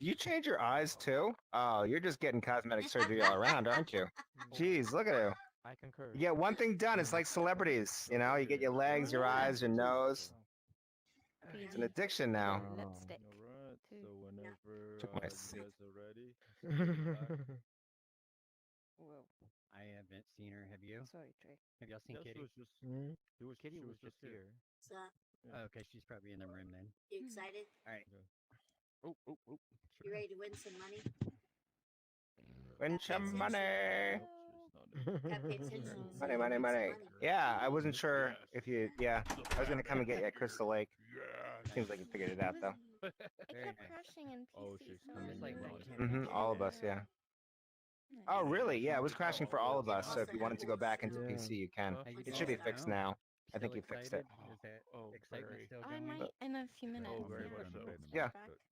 You change your eyes too? Oh, you're just getting cosmetic surgery all around, aren't you? Jeez, look at you. I concur. You get one thing done. It's like celebrities. You know, you get your legs, your eyes, your nose. It's an addiction now. Lipstick. Alright, too. so whenever Took my you seat. guys are ready, just say it back. Whoa. I haven't seen her. Have you? Sorry, Trey. Have y'all seen Yes, Kitty? it was just, Hmm? it was, Kitty she was just here. So, Yeah. Oh, okay, she's probably in the room then. you excited? All right. Oh, oh, oh. You ready to win some money? Win some money. Nope, she's not Gotta pay in. attention. so Money, you money, win some money. Yeah, I wasn't sure Yes. if you. Yeah, I was gonna come and get you at Crystal Lake. Yes. Seems like you figured it out though. It Very kept nice. crashing in PC. Oh, she's so coming I'm like in. what All of us, yeah. Oh, really? Yeah, it was crashing for all of us. So if you wanted to go back into Yeah. PC, you can. Huh? How you It doing should be now? fixed now. I think Still you fixed it. excited? Is that Oh, excitement very. still I going? might in a few minutes. Oh, very much so. Yeah.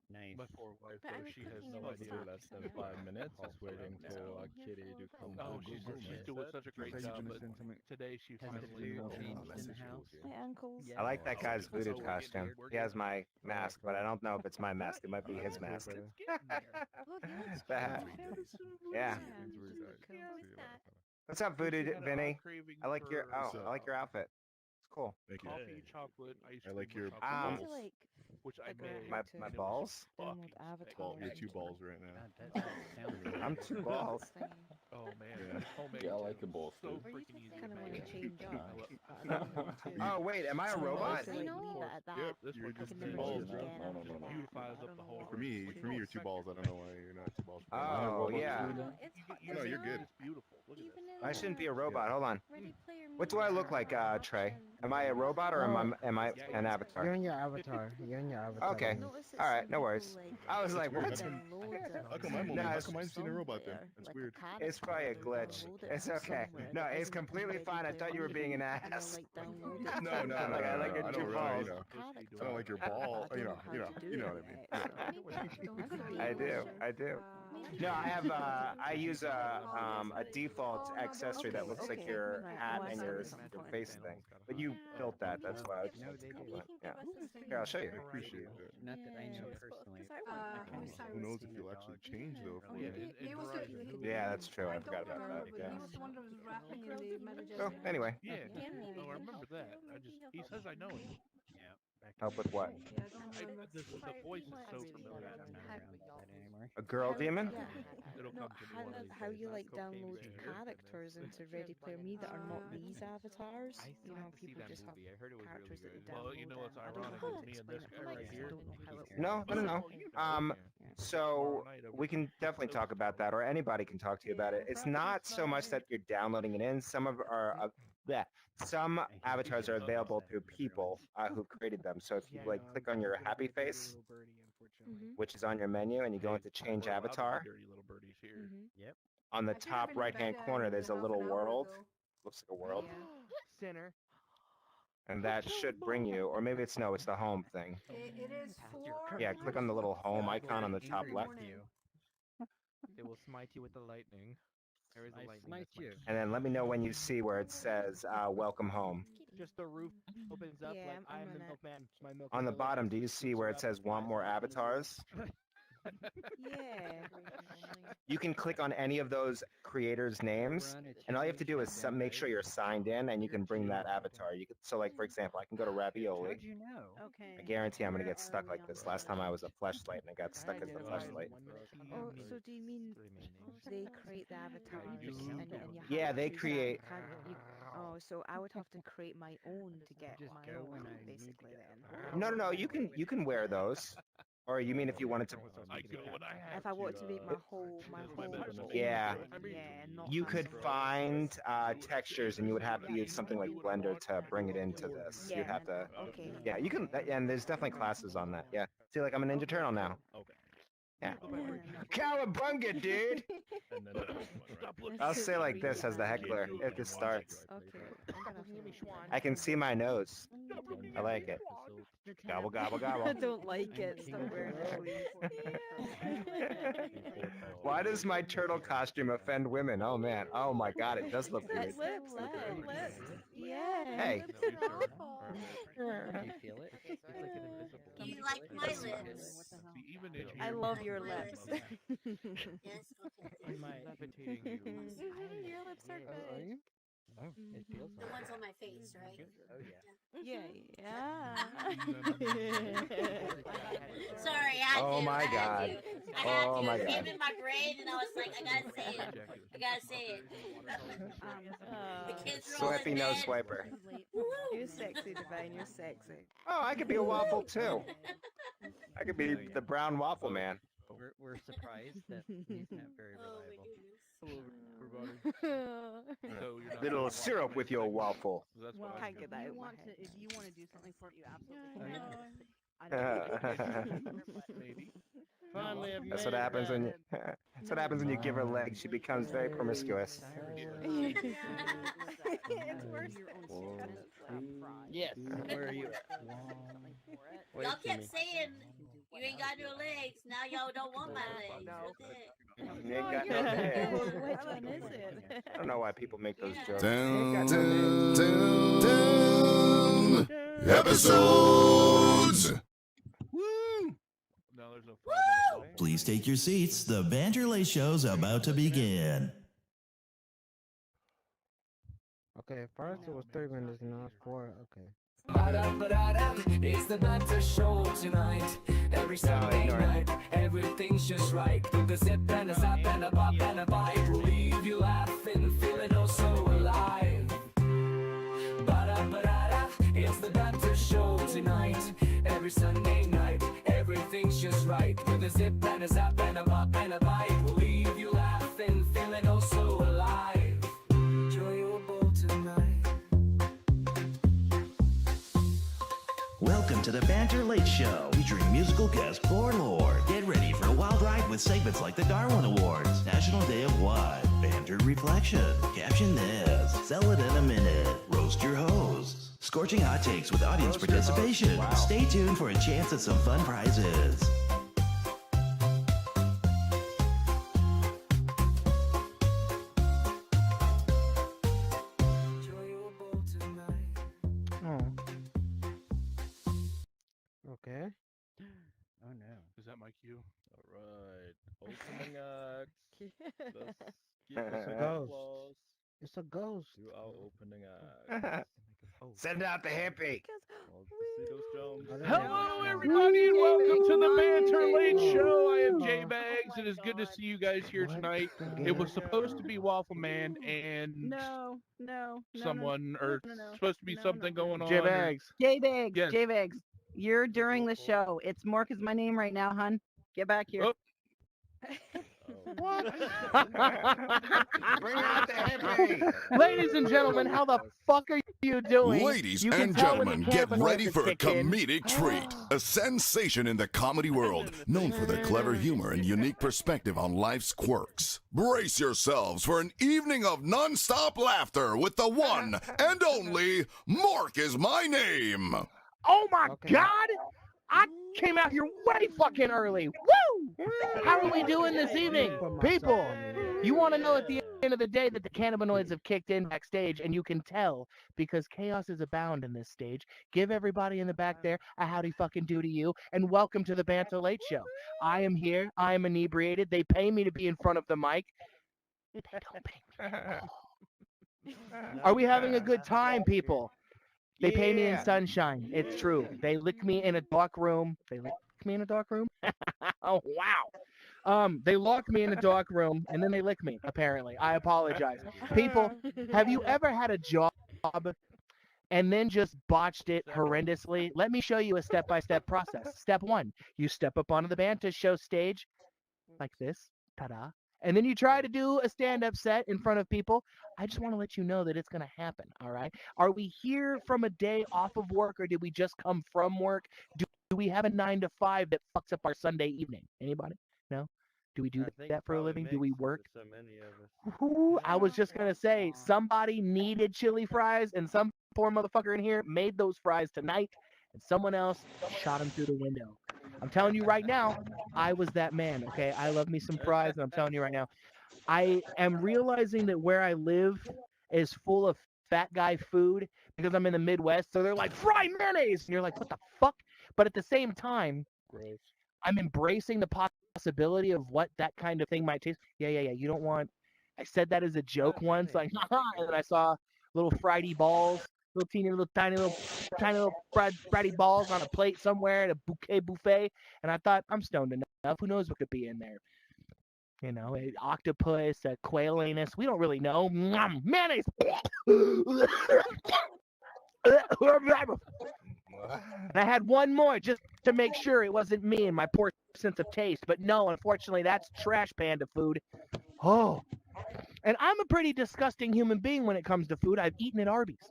Nice. My poor wife, But I though, was she has cooking no and idea stuff, less so than yeah. 5 minutes, Oh, just waiting no. for Here Kitty for to a come. little Oh, bit. she's doing such a great job, but today she Has the finally. food changed in the house? Hi, uncles. Yeah. I like that guy's We're voodoo getting costume. there, we're He has getting my mask, but I don't know if it's my mask. It might be his there. mask. It's getting there. Oh, he looks The cool. hat. Yeah. Yeah, super cool. Who is that? What's up, Voodoo She had a Vinny? craving I like your for, I like your outfit. It's cool. Thank you. coffee, chocolate, ice I like cream, your or I chocolate need balls. to like which I figure made. out My how to my and it was balls. download fucking Avatar. Ball, spectacular. you're two balls right now. God, that sounds really I'm good. two balls. Oh man, Yeah. it's homemade. Yeah, I like too. the balls, So too. Or you freaking just easy. kind of to want to make. change up. I love- I don't know too. Oh wait, am I a So robot? I know that that. Yep, This you're one just can comes two never in balls change now. again No, after no, no, that. no. beautifies I up don't the know whole what For me, to for me, do. you're two balls. I don't know why you're not two balls. For me. Oh yeah. No, it's hard. No, you're good. It's beautiful. Look at Even this. in I shouldn't be the a robot. Hold on. Ready Player What do I look like, Trey? Am I a robot or am I Yeah, an you're- avatar? You're in your avatar. You're in your avatar. Okay. All right, no worries. I was like, weird. what? How come I'm No, only? How it's- come I'm seeing a robot then? That's weird. It's probably a glitch. It's okay. No, it's completely fine. I thought you were being an ass. No, no, Like, I like your I two don't balls. really, I don't like your ball. You know what I mean. I do. No, I have I use a default accessory that looks like your hat and your face thing. But you built that. That's why I just No, wanted to they come do. on. Yeah. Here, I'll show you. I appreciate that. Not that I know personally. Who knows if you'll actually change though? Oh, yeah, it drives me nuts. Yeah, that's true. I forgot about that. Yeah. He was the one that was rapping in the manager's. So anyway, Yeah. maybe Oh, I can remember help that. you, I maybe just he'll he help says I you. know him. Yeah. Back help with what? Yeah, I don't remember. The voice is so familiar. I'm not around that anymore. A girl demon? It'll No, come to me one of these how days. you like Cocaine download is characters into Ready Player Me that are not these avatars. I You still know, have to see people that just have movie. I heard it was really characters that good. they Well, you know download what's and I don't know ironic how is to me and explain this it. guy I right just here. don't know how it No, works. no, no. Oh, you know. So we can definitely talk about that, or anybody can talk to you about it. It's not so much that you're downloading it in. Some of our some avatars are available to people who created them. So if you like click on your happy face, Mhm. which is on your menu, and you go into change We're allowed to be avatar, dirty little birdies here. Mhm. Yep. on the I should have top been in right hand bed, corner, there's a half little an hour world. ago. Looks like a world, Yeah. Sinner. and that should bring you, or maybe it's no, it's the home thing. It is for. Yeah, click on the little home icon on the top Every left, morning. They will smite you with the lightning. There is a I lightning. smite that you. and then let me know when you see where it says "Welcome Home." Just the roof opens up Yeah, like I'm I'm the on it. milkman. My milk On is the delicious. bottom, do you see where it says "Want more avatars"? Yeah. You can click on any of those creators' names, and all you have to do is make sure you're signed in, and you can bring that avatar. You could, so, like for example, I can go to Ravioli. How'd you know? Okay. I guarantee I'm gonna Where get stuck are like we on this. the Last time I was a fleshlight, and I got I stuck as the identify as fleshlight. 1 minute, Oh, 15 so do you mean three names. they create the avatar Yeah, and you you do. have Yeah, to they choose that? create- Oh, so I would have to create my own to get Just my go own, when I need to basically. go. Then, No. You can wear those, or you mean if you wanted to? I go when I have if I want to make my to. whole, Yeah. not You have could find textures, and you would have to use something like Blender to bring it into this. You'd have to. Okay. Yeah, you can, and there's definitely classes on that. Yeah. See, like I'm a Ninja Turtle now. Okay. Yeah. Yeah. Cowabunga, dude! And then stop looking. I'll say like this as the heckler if this starts. Okay. I'm gonna finish one. I can see my nose. I like it. Gobble, gobble, I gobble. don't like it. Stop wearing it, please. Why does my turtle costume offend women? Oh man. Oh my god, it does look weird. Lips. Yeah. Hey. It's awful. Do you feel it? You like my lips? See, even itchy. I love your lips. Yes, okay. I'm levitating you. Your lips are Oh, are good. you? Oh, it feels The like ones it. on my face, right? Oh yeah. Yeah. Sorry, I had Oh to. my I had God. to. I had Oh to. my It came God. in my brain, and I was like, I gotta say it. I gotta say it. The kids are all in Swippy no bed. swiper. You're sexy, Divine. You're sexy. Oh, I could be a waffle too. I could be the brown waffle man. We're surprised that he's not very Oh my reliable. goodness. So you're not Little gonna syrup watch with the your next waffle. segment. That's Well, what Can't I'm get if that you out of my want to, head. if you want to do something for it, you absolutely Oh, can. yeah. I don't maybe. Finally, I've That's made what it happens when you. back. That's what happens when you give her legs. She becomes very promiscuous. It's worse. Yes. Where are you at? Wait Y'all for kept me. saying you ain't got no legs. Now y'all don't want my legs. What the heck? You ain't got no legs. Which one is it? I don't know why people make those Yeah. jokes. Down, down, episodes. Woo! No, there's no 5 minutes. Please take your seats. The Banter Late Show's about to begin. Okay, first it was 3 minutes, now it's 4. Okay. It's the Banter Show tonight. Every Sunday night, everything's just right. With the zip and a zap and a bop and a bite, will leave you laughing, feeling oh so alive. Ba-da-ba-da-da, it's the Banter Show tonight. Every Sunday night, everything's just right. With a zip and a zap and a bop and a bite, will leave you laughing, feeling oh so alive. Enjoyable tonight. Welcome to the Banter Late Show, featuring musical guest Poor Lord. Get ready for a wild ride with segments like the Darwin Awards, National Day of What, Banter Reflection, Caption This, Sell It in a Minute, Roast Your Host, Scorching Hot Takes with audience Roast your host. participation. Wow. Stay tuned for a chance at some fun prizes. Enjoyable tonight. Oh. Okay. Oh no. Is that my cue? Alright. Opening acts. Let's It's a give ghost. applause It's a ghost. to our opening act. Send out the hippie. Well, Casitos Jones. Oh, there Hello, it is. everybody, and welcome to the Banter Late Oh. Show. I am Oh. Jay Bags. It is good to see you guys here What tonight. the It was heck? supposed to be Waffle Man and No. someone, or no. supposed to be No, something no, no. going on. J or- Bags. J-Bags, Yes. J-Bags. You're during the show. It's Mork is my name right now, hun. Get back here. Oh. What? Bring out the hippie. Ladies and gentlemen, how the fuck are you doing? Ladies You can and tell when the gentlemen, get cannabinoids ready are for a kicking. comedic treat. A sensation in the comedy world, known for their clever humor and unique perspective on life's quirks. Brace yourselves for an evening of non-stop laughter with the one and only Mark is my name. Oh my Okay. God! I came out here way fucking early. Woo! How are we doing this evening? Put myself People, on there. you want to know at the end of the day that the cannabinoids have kicked in backstage, and you can tell because chaos is abound in this stage. Give everybody in the back there a howdy fucking do to you, and welcome to the Banter Late Show. I am here. I am inebriated. They pay me to be in front of the mic. They don't pay me. Are we having a good time, people? They pay me in Yeah. sunshine. It's true. They lick me in a dark room. They lick me in a dark room? Oh, wow. They lock me in a dark room, and then they lick me, apparently. I apologize. People, have you ever had a job and then just botched it horrendously? Let me show you a step-by-step process. Step 1, you step up onto the Banter Show stage like this. Ta-da. And then you try to do a stand-up set in front of people. I just want to let you know that it's going to happen, all right? Are we here from a day off of work, or did we just come from work? Do we have a 9 to 5 that fucks up our Sunday evening? Anybody? No? Do we do that for a living? Do we work? So many of us. Ooh, I was just going to say, somebody needed chili fries, and some poor motherfucker in here made those fries tonight, and someone else shot them through the window. I'm telling you right now, I was that man, okay? I love me some fries, and I'm telling you right now, I am realizing that where I live is full of fat guy food because I'm in the Midwest, so they're like, fry mayonnaise! And you're like, what the fuck? But at the same time, Gross. I'm embracing the possibility of what that kind of thing might taste. Yeah. You don't want. I said that as a joke once, like, and then I saw little friedy balls, little teeny, little tiny little friedy balls on a plate somewhere at a buffet, and I thought, I'm stoned enough. Who knows what could be in there? You know, an octopus, a quail anus. We don't really know. Mayonnaise. And I had one more just to make sure it wasn't me and my poor sense of taste. But no, unfortunately, that's trash panda food. Oh. And I'm a pretty disgusting human being when it comes to food. I've eaten at Arby's.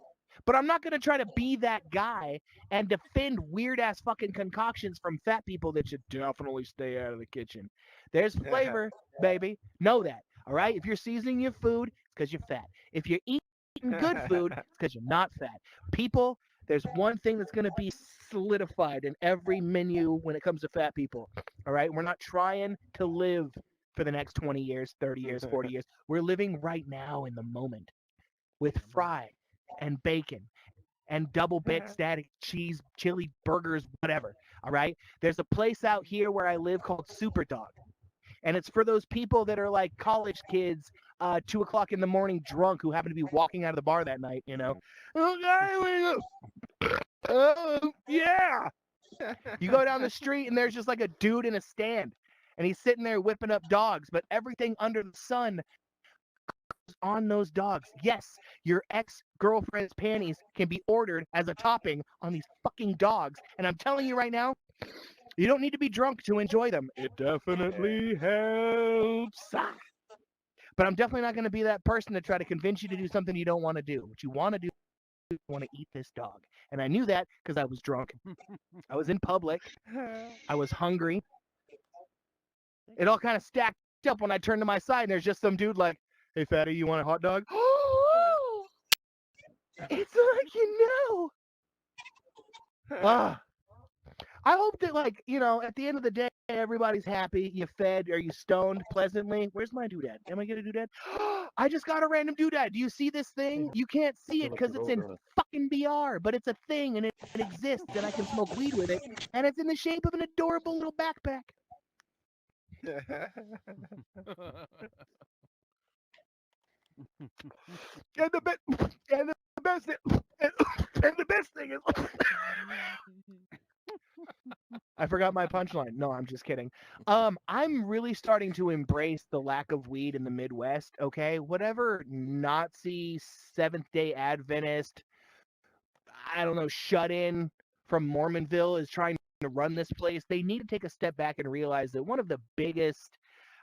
But I'm not going to try to be that guy and defend weird-ass fucking concoctions from fat people that should definitely stay out of the kitchen. There's flavor, baby. Know that, all right? If you're seasoning your food, it's because you're fat. If you're eating good food, it's because you're not fat. People, there's one thing that's going to be solidified in every menu when it comes to fat people, all right? We're not trying to live for the next 20 years, 30 years, 40 years. We're living right now in the moment with fry and bacon and double baked static cheese, chili burgers, whatever. All right. There's a place out here where I live called Super Dog. And it's for those people that are like college kids, 2 o'clock in the morning drunk who happen to be walking out of the bar that night, you know. Yeah. You go down the street and there's just like a dude in a stand and he's sitting there whipping up dogs, but everything under the sun on those dogs. Yes, your ex-girlfriend's panties can be ordered as a topping on these fucking dogs. And I'm telling you right now, you don't need to be drunk to enjoy them. It definitely helps. But I'm definitely not going to be that person to try to convince you to do something you don't want to do. What you want to do is you want to eat this dog. And I knew that because I was drunk. I was in public. I was hungry. It all kind of stacked up when I turned to my side and there's just some dude like, hey, fatty, you want a hot dog? It's like, you know. I hope that, like, you know, at the end of the day, everybody's happy. You fed. Are you stoned pleasantly? Where's my doodad? Am I going to doodad? I just got a random doodad. Do you see this thing? You can't see it because it's in fucking VR, but it's a thing and it exists and I can smoke weed with it. And it's in the shape of an adorable little backpack. And the best thing is I forgot my punchline. No, I'm just kidding. I'm really starting to embrace the lack of weed in the Midwest, okay? Whatever Nazi Seventh-day Adventist, I don't know, shut-in from Mormonville is trying to run this place, they need to take a step back and realize that one of the biggest,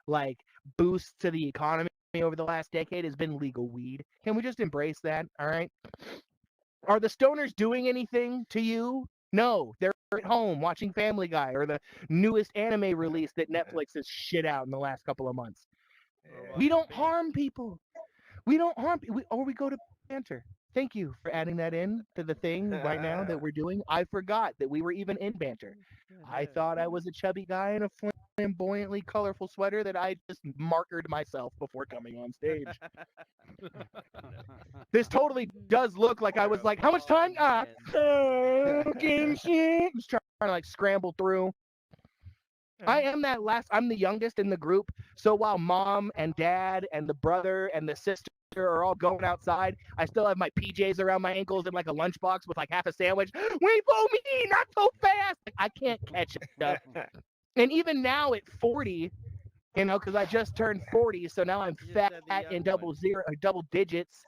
like, boosts to the economy over the last decade has been legal weed. Can we just embrace that, all right? Are the stoners doing anything to you? No, they're at home watching Family Guy or the newest anime release that Netflix has shit out in the last couple of months. We don't harm people. We don't harm people. Or we go to Banter. Thank you for adding that in to the thing right now that we're doing. I forgot that we were even in Banter. I thought I was a chubby guy in a flamboyantly colorful sweater that I just markered myself before coming on stage. This totally does look like I was like, how much time? Fucking shit. Just trying to like scramble through. I'm the youngest in the group. So while mom and dad and the brother and the sister are all going outside, I still have my PJs around my ankles and like a lunchbox with like half a sandwich. Wait for me, not so fast. Like, I can't catch up. And even now at 40, you know, because I just turned 40, so now I'm fat in double digits.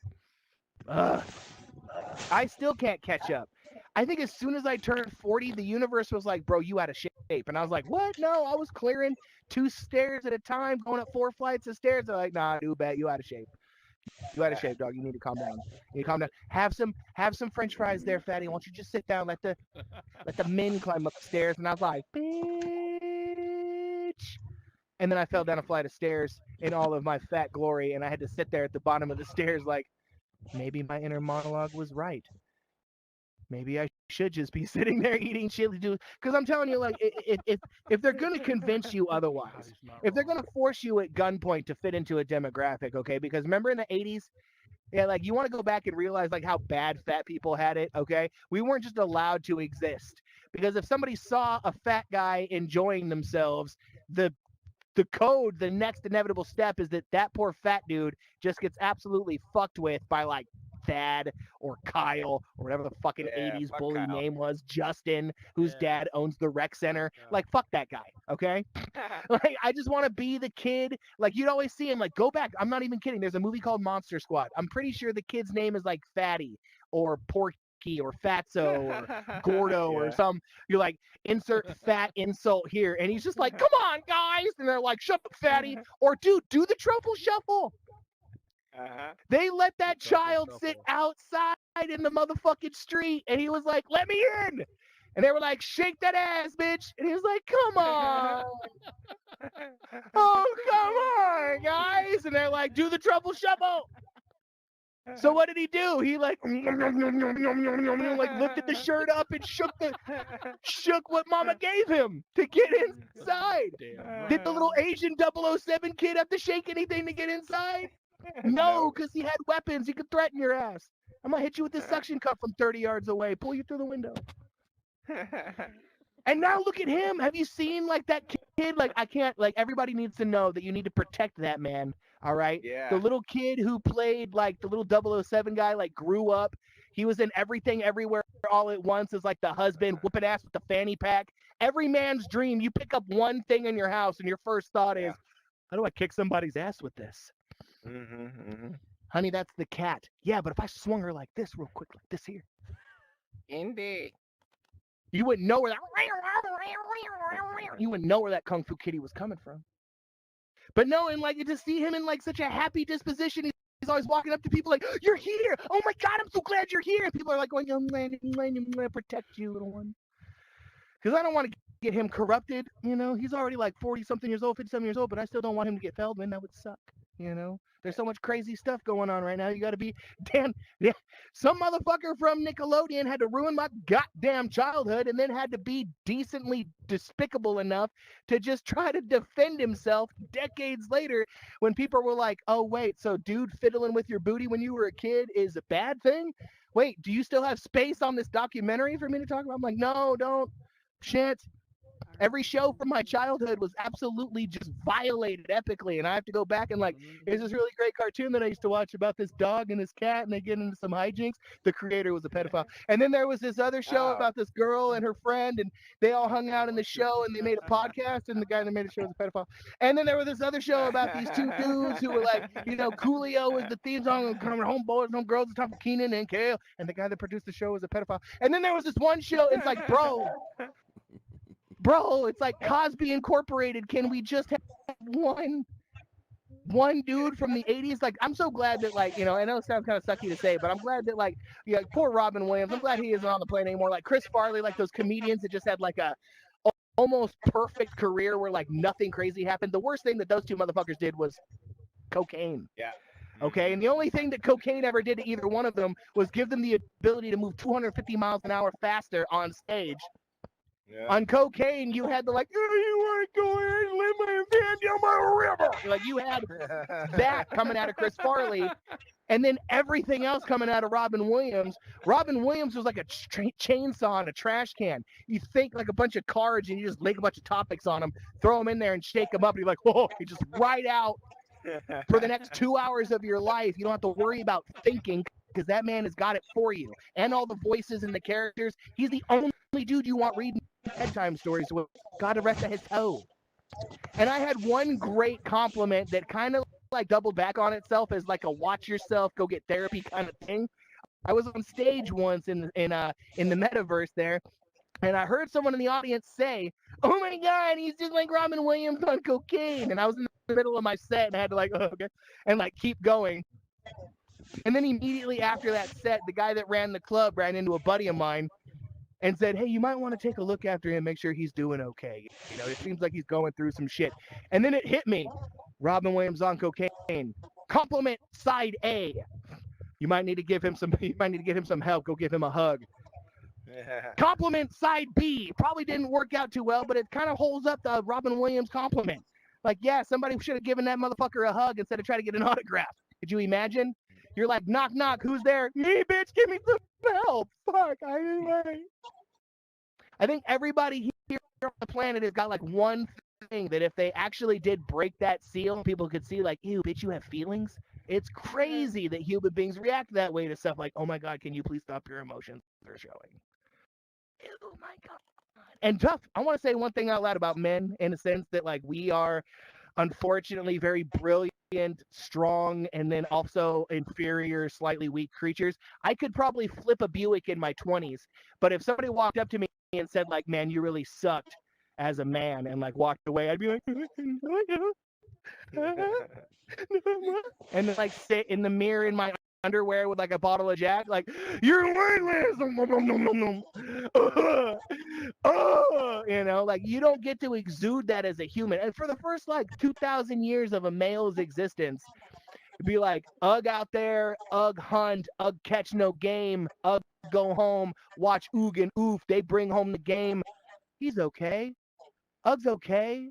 I still can't catch up. I think as soon as I turned 40, the universe was like, bro, you out of shape. And I was like, what? No, I was clearing 2 stairs at a time, going up 4 flights of stairs. They're like, nah, dude, bet you out of shape. You out of shape, dog. You need to calm down. You need to calm down. Have some French fries there, fatty. Why don't you just sit down, let the men climb up the stairs? And I was like, bitch. And then I fell down a flight of stairs in all of my fat glory, and I had to sit there at the bottom of the stairs like, maybe my inner monologue was right. Maybe I should just be sitting there eating chili juice. Because I'm telling you, like, if they're going to convince you otherwise, if they're going to force you at gunpoint to fit into a demographic, okay? Because remember in the 80s, yeah, like, you want to go back and realize, like, how bad fat people had it, okay? We weren't just allowed to exist. Because if somebody saw a fat guy enjoying themselves, the code, the next inevitable step is that poor fat dude just gets absolutely fucked with by like Thad or Kyle or whatever the fucking 80s fuck bully Kyle. name was, Justin, whose Yeah. dad owns the rec center. Like, fuck that guy, okay? Like, I just want to be the kid. Like, you'd always see him, like, go back. I'm not even kidding. There's a movie called Monster Squad. I'm pretty sure the kid's name is like Fatty or Porky or Fatso or Gordo or some. You're like, insert fat insult here. And he's just like, come on, guys. And they're like, shut up, Fatty. Or, dude, do the truffle shuffle. They let that child sit outside in the motherfucking street, and he was like, let me in. And they were like, shake that ass, bitch. And he was like, come on. Oh, come on, guys. And they're like, do the truffle shuffle. So what did he do? He like lifted the shirt up and shook what mama gave him to get inside. Did the little Asian 007 kid have to shake anything to get inside? No, because he had weapons. He could threaten your ass. I'm gonna hit you with this suction cup from 30 yards away, pull you through the window. And now look at him. Have you seen like that kid? Like, I can't, like, everybody needs to know that you need to protect that man. All right. Yeah. The little kid who played like the little 007 guy, like, grew up. He was in Everything Everywhere All at Once as like the husband, whooping ass with the fanny pack. Every man's dream. You pick up one thing in your house and your first thought is, how do I kick somebody's ass with this? Honey, that's the cat. Yeah, but if I swung her like this real quick, like this here. Indeed. You wouldn't know where that Kung Fu Kitty was coming from. But no, and like to see him in like such a happy disposition, he's always walking up to people like, you're here. Oh my God, I'm so glad you're here. And people are like going, I'm gonna protect you, little one. Because I don't want to get him corrupted, you know. He's already like 40-something years old, 50-something years old, but I still don't want him to get Feldman. That would suck, you know. There's so much crazy stuff going on right now. You got to be, damn, yeah. Some motherfucker from Nickelodeon had to ruin my goddamn childhood and then had to be decently despicable enough to just try to defend himself decades later when people were like, oh, wait, so dude fiddling with your booty when you were a kid is a bad thing? Wait, do you still have space on this documentary for me to talk about? I'm like, no, don't. Shit. Every show from my childhood was absolutely just violated epically, and I have to go back and like, here's this really great cartoon that I used to watch about this dog and this cat, and they get into some hijinks. The creator was a pedophile. And then there was this other show about this girl and her friend, and they all hung out in the show, and they made a podcast, and the guy that made the show was a pedophile. And then there was this other show about these two dudes who were like, you know, Coolio was the theme song, and coming home boys, home girls, on top of Keenan and Kale, and the guy that produced the show was a pedophile. And then there was this one show, it's like, Bro, it's like Cosby Incorporated. Can we just have one dude from the 80s? Like, I'm so glad that, like, you know, I know it sounds kind of sucky to say, but I'm glad that, like, yeah, poor Robin Williams, I'm glad he isn't on the plane anymore. Like Chris Farley, like those comedians that just had like a almost perfect career where like nothing crazy happened. The worst thing that those two motherfuckers did was cocaine. Yeah. Okay, and the only thing that cocaine ever did to either one of them was give them the ability to move 250 miles an hour faster on stage. Yeah. On cocaine, you had to like, oh, you want to go here and live my van down my river. Like, you had that coming out of Chris Farley, and then everything else coming out of Robin Williams. Robin Williams was like a chainsaw in a trash can. You think like a bunch of cards, and you just lay a bunch of topics on them, throw them in there, and shake them up, and you're like, oh, you just ride out for the next 2 hours of your life. You don't have to worry about thinking, because that man has got it for you. And all the voices and the characters. He's the only dude you want reading bedtime stories with. God to rest his toe. And I had one great compliment that kind of like doubled back on itself as like a watch yourself, go get therapy kind of thing. I was on stage once in the metaverse there, and I heard someone in the audience say, oh my God, he's just like Robin Williams on cocaine. And I was in the middle of my set and I had to like, oh, okay, and like keep going. And then immediately after that set, the guy that ran the club ran into a buddy of mine and said, hey, you might want to take a look after him, make sure he's doing okay. You know, it seems like he's going through some shit. And then it hit me. Robin Williams on cocaine. Compliment side A. You might need to give him some help. Go give him a hug. Compliment side B. Probably didn't work out too well, but it kind of holds up the Robin Williams compliment. Like, yeah, somebody should have given that motherfucker a hug instead of trying to get an autograph. Could you imagine? You're like, knock, knock, who's there? Me, bitch, give me some help. Fuck, I think everybody here on the planet has got like one thing that if they actually did break that seal, people could see like, ew, bitch, you have feelings. It's crazy that human beings react that way to stuff like, oh my God, can you please stop your emotions they're showing? Oh my God. And tough, I want to say one thing out loud about men in the sense that like we are unfortunately very brilliant, strong, and then also inferior, slightly weak creatures. I could probably flip a Buick in my 20s, but if somebody walked up to me and said like, man, you really sucked as a man and like walked away, I'd be like, and then like sit in the mirror in my underwear with like a bottle of Jack, like, you're worthless. You know, like you don't get to exude that as a human. And for the first like 2,000 years of a male's existence, it'd be like, ugh out there, ugh hunt, ugh catch no game, ugh go home, watch oog and oof, they bring home the game. He's okay. Ugh's okay.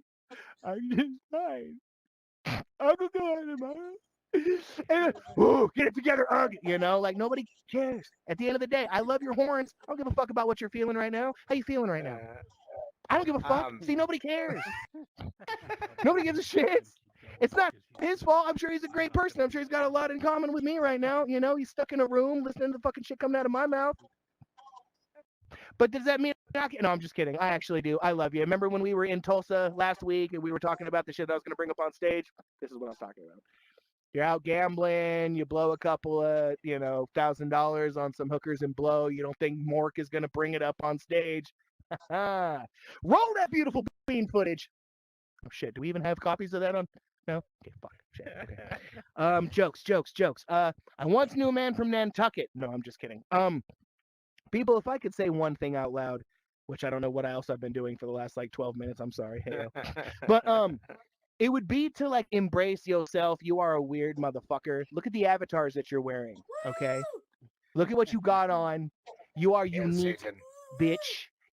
I'm just fine. I'm just going and ooh, get it together, Ugh. You know, like nobody cares. At the end of the day, I love your horns. I don't give a fuck about what you're feeling right now. How you feeling right now? I don't give a fuck. See, nobody cares. Nobody gives a shit. It's not his fault. I'm sure he's a great person. I'm sure he's got a lot in common with me right now. You know, he's stuck in a room listening to the fucking shit coming out of my mouth. But does that mean no, I'm just kidding. I actually do. I love you. Remember when we were in Tulsa last week and we were talking about the shit that I was going to bring up on stage? This is what I was talking about. You're out gambling, you blow a couple of, $1,000 on some hookers and blow. You don't think Mork is going to bring it up on stage. Roll that beautiful bean footage. Oh, shit. Do we even have copies of that on? No? Okay, fuck. Shit. Okay. Jokes. I once knew a man from Nantucket. No, I'm just kidding. People, if I could say one thing out loud, which I don't know what else I've been doing for the last, 12 minutes. I'm sorry. Hey, but, it would be to like embrace yourself. You are a weird motherfucker. Look at the avatars that you're wearing, okay? Look at what you got on. You are unique, bitch.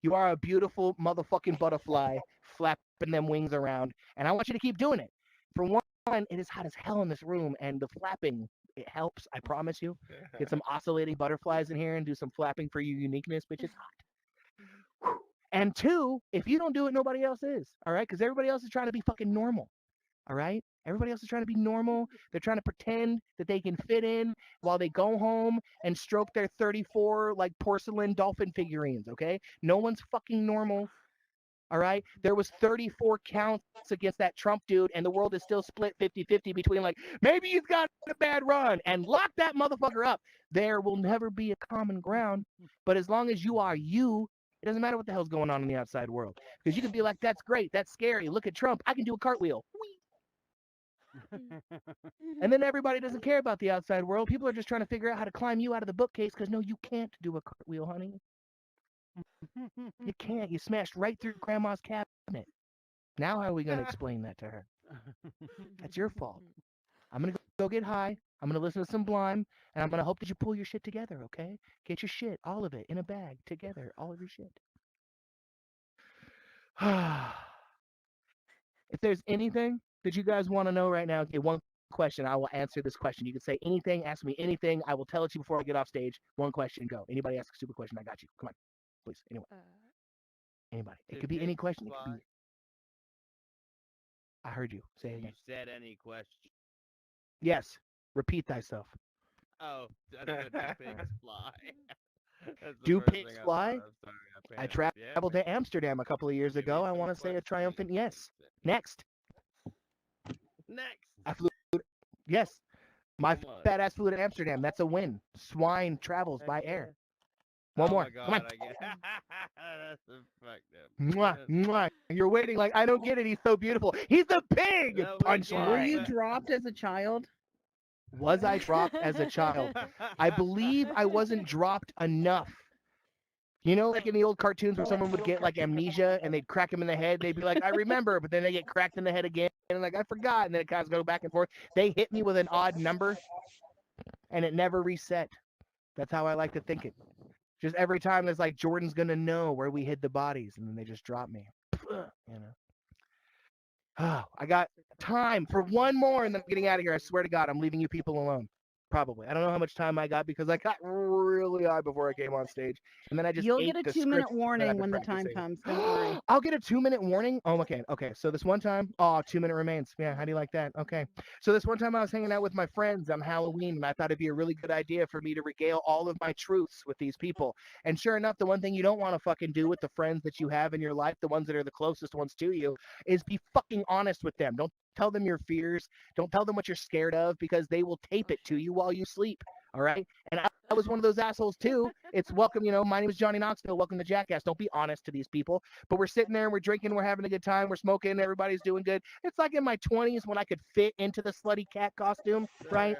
You are a beautiful motherfucking butterfly flapping them wings around. And I want you to keep doing it. For one, it is hot as hell in this room, and the flapping, it helps. I promise you. Get some oscillating butterflies in here and do some flapping for your uniqueness, bitch. It's hot. And two, if you don't do it, nobody else is. All right? Because everybody else is trying to be fucking normal. All right? Everybody else is trying to be normal. They're trying to pretend that they can fit in while they go home and stroke their 34 porcelain dolphin figurines, okay? No one's fucking normal. All right? There was 34 counts against that Trump dude, and the world is still split 50-50 between maybe he's got a bad run, and lock that motherfucker up. There will never be a common ground, but as long as you are you, it doesn't matter what the hell's going on in the outside world. Because you can be like, that's great, that's scary, look at Trump, I can do a cartwheel. And then everybody doesn't care about the outside world. People are just trying to figure out how to climb you out of the bookcase because no, you can't do a cartwheel, honey. You can't. You smashed right through Grandma's cabinet. Now how are we going to explain that to her? That's your fault. I'm going to go get high. I'm going to listen to some Blime, and I'm going to hope that you pull your shit together, okay? Get your shit, all of it, in a bag, together, all of your shit. If there's anything that you guys want to know right now, okay, one question, I will answer this question. You can say anything, ask me anything. I will tell it to you before I get off stage. One question, go. Anybody ask a stupid question, I got you. Come on, please. Anyone. Anybody. It could be any question. It could be. I heard you. Say it again. You said any question. Yes. Repeat thyself. Oh, do pigs fly? Do pigs fly? I traveled to Amsterdam a couple of years ago. I want to say a triumphant yes. Next. I flew. Yes. My fat ass flew to Amsterdam. That's a win. Swine travels by air. One more. God, Come on. That's effective. Mwah, mwah. You're waiting like, I don't get it. He's so beautiful. He's a pig! No, Punchline. Were you dropped as a child? Was I dropped as a child? I believe I wasn't dropped enough. You know, like in the old cartoons where someone would get amnesia and they'd crack him in the head. They'd be like, I remember, but then they get cracked in the head again. And I forgot. And then it kind of go back and forth. They hit me with an odd number and it never reset. That's how I like to think it. Just every time there's Jordan's going to know where we hid the bodies. And then they just drop me. You know. Oh, I got time for one more and then I'm getting out of here. I swear to God, I'm leaving you people alone. probably. I don't know how much time I got because I got really high before I came on stage, and then I just You'll ate get a the 2-minute script that I've warning been when the time practicing. comes. Don't worry. I'll get a 2-minute warning. Oh, okay. Okay. So this one time, 2-minute remains. Yeah. How do you like that? Okay. So this one time I was hanging out with my friends on Halloween, and I thought it'd be a really good idea for me to regale all of my truths with these people. And sure enough, the one thing you don't want to fucking do with the friends that you have in your life, the ones that are the closest ones to you, is be fucking honest with them. Don't tell them your fears. Don't tell them what you're scared of, because they will tape it to you while you sleep. All right. And I was one of those assholes too. It's welcome, my name is Johnny Knoxville. Welcome to Jackass. Don't be honest to these people. But we're sitting there and we're drinking, we're having a good time, we're smoking, everybody's doing good. It's like in my 20s when I could fit into the slutty cat costume, right?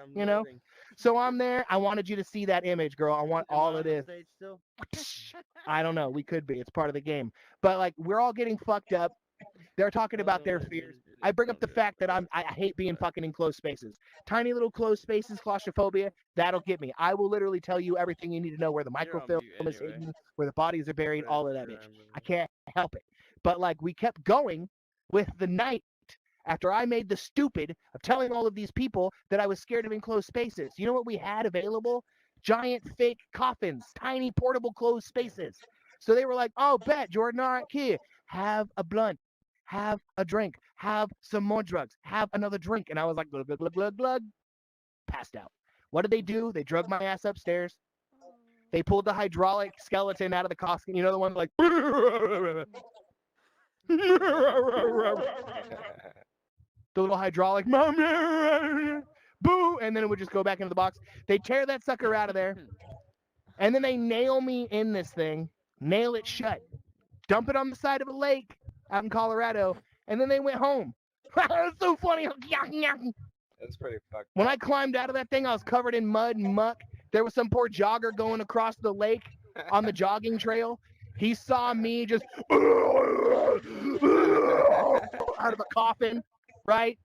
So I'm there. I wanted you to see that image, girl. I want all of this. I don't know. We could be. It's part of the game. But like, we're all getting fucked up. They're talking about their fears. I bring up the fact that I hate being fucking in closed spaces. Tiny little closed spaces, claustrophobia, that'll get me. I will literally tell you everything you need to know, where the microfilm is hidden, where the bodies are buried, all of that bitch. I can't help it. But like, we kept going with the night after I made the stupid of telling all of these people that I was scared of enclosed spaces. You know what we had available? Giant fake coffins, tiny portable closed spaces. So they were like, oh, bet, Jordan, all right, kid, have a blunt, have a drink, have some more drugs, have another drink. And I was like, glug, glug, glug, glug, glug, passed out. What did they do? They drug my ass upstairs. They pulled the hydraulic skeleton out of the coffin. You know, the one like, the little hydraulic, boo, and then it would just go back into the box. They tear that sucker out of there, and then they nail me in this thing, nail it shut, dump it on the side of a lake out in Colorado, and then they went home. It's so funny. That's pretty fucked When up. I climbed out of that thing, I was covered in mud and muck. There was some poor jogger going across the lake on the jogging trail. He saw me just out of a coffin, right?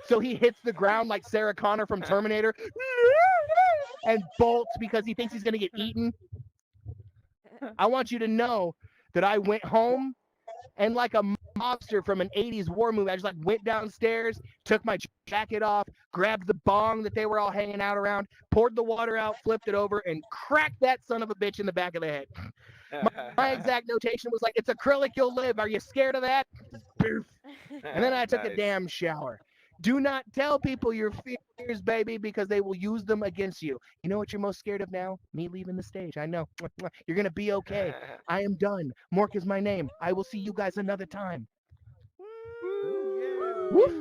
So he hits the ground like Sarah Connor from Terminator and bolts because he thinks he's going to get eaten. I want you to know that I went home, and like a mobster from an 80s war movie, I just like went downstairs, took my jacket off, grabbed the bong that they were all hanging out around, poured the water out, flipped it over, and cracked that son of a bitch in the back of the head. My exact notation was like, it's acrylic, you'll live. Are you scared of that? Poof. And then I took a damn shower. Do not tell people your fears, baby, because they will use them against you. You know what you're most scared of now? Me leaving the stage. I know. You're going to be okay. I am done. Mork is my name. I will see you guys another time. Woof.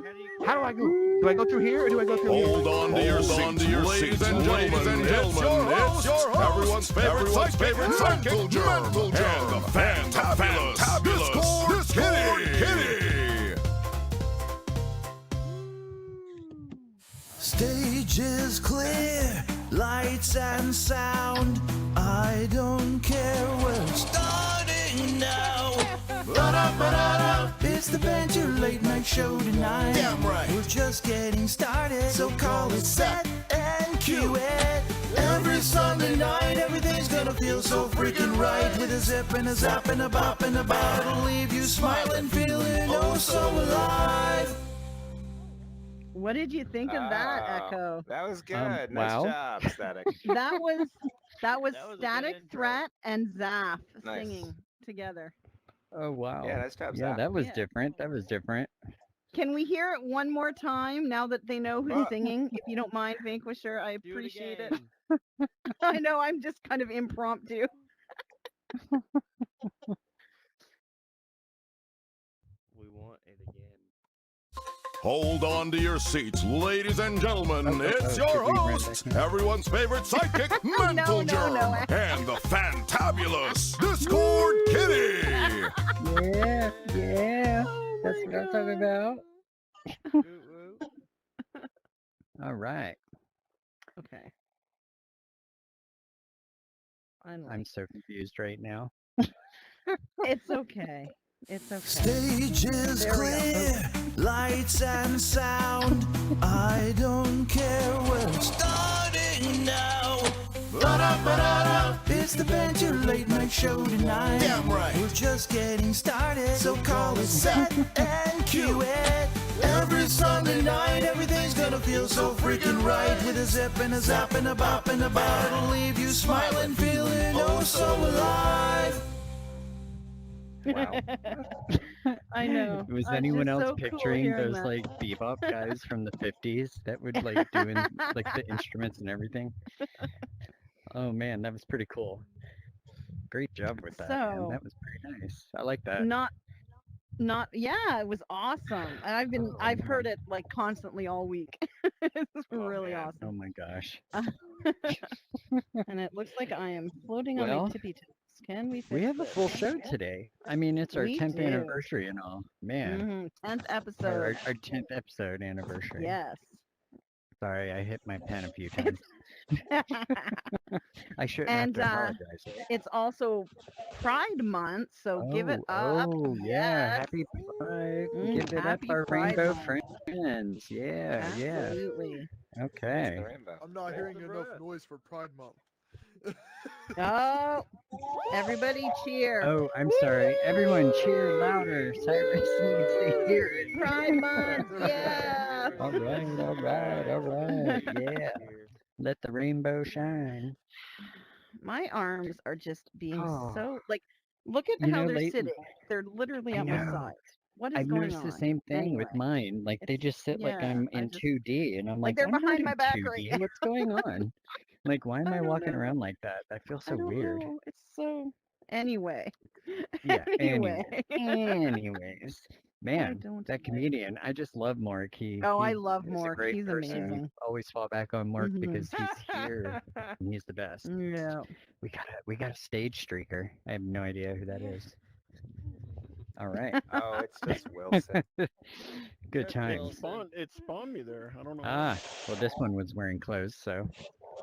How do I go? Do I go through here or do I go through here? Hold on to your seats, ladies and gentlemen. It's your host, everyone's favorite sidekick, Mental Germ, and the fantabulous Discord Kitty. Stage is clear, lights and sound. I don't care, we're starting now. Ba-da-ba-da-da. It's the Banter Late Night Show tonight. Damn right. We're just getting started, so call it set and cue it. Every Sunday night, everything's gonna feel so freaking right. With a zip and a zap and a bop and a bow, it'll leave you smiling, feeling oh so alive. What did you think of that, Echo? That was good. Nice wow. job, Static. That was That was a good Static intro. Threat and Zaf Nice. singing together. Oh wow. Yeah, nice job, Yeah, Zach. that was Yeah. different. That was different. Can we hear it one more time now that they know who's singing? If you don't mind, Vanquisher, I Do appreciate it. again. I know I'm just kind of impromptu. We want it again. Hold on to your seats, ladies and gentlemen. It's your host, everyone's favorite sidekick, Mental Germ, and the fantabulous Discord Kitty. Yeah. Oh That's my what I'm talking God. about. Woo, woo. All right. Okay. I'm I'm so confused right now. It's okay. It's okay. Stage is There we go. clear, lights and sound. I don't care, we're starting now. Ba-da-ba-da-da. It's the Banter Late Night Show tonight. Damn right. We're just getting started, so call it set and cue it. Every This Sunday night, everything's gonna feel so freaking right. With a zip and a zap and a bop and a bow, it'll leave you smiling, feeling oh so alive. Wow. I know. Was It's anyone just else so cool picturing hearing those that. like bebop guys from the 50s that would like doing like the instruments and everything? Oh man, that was pretty cool. Great job with that, man. So- That was pretty nice. I like that. Not yeah, it was awesome. And I've heard it like constantly all week. It's really Oh awesome. my gosh. And it looks like I am floating on Well, my tippy toes. Can we fix We have a this? full show today. I mean, it's our We 10th do. anniversary and all. Man. 10th Our, episode. our 10th episode anniversary. Yes. Sorry, I hit my pen a few times. I shouldn't And have to apologize. it's also Pride Month, so give it up. Oh, yeah. Happy Pride. Give it up, happy our Pride rainbow Month. friends. Yeah, Absolutely. yeah. Okay. I'm not hearing enough noise for Pride Month. Oh, everybody cheer. Oh, I'm sorry. Everyone cheer louder. Cyrus needs to hear it. Pride Month, yeah. All right, all right, all right. Yeah. Let the rainbow shine. My arms are just being Oh. so like look at You how know, they're lately- sitting. They're literally I on my know. side. What is I've going noticed on? the same thing with Anyway, mine. Like they just sit like yeah, I'm I in just- 2D, and I'm like like, they're I'm not behind in my back 2D. right now. What's going on? Like, why am I don't walking know. around like that? That feels I so don't weird. know. It's so anyway. Yeah. Anyway. Anyways, man, don't that comedian, I just love Mark. Oh, I He's- love he's a Mark. great He's person. amazing. Always fall back on Mark Mhm. because he's here and he's the best. Yeah. We got a stage streaker. I have no idea who that is. All right. Oh, it's just Wilson. Good times. It spawned me there. I don't know. Ah, well, this one was wearing clothes, so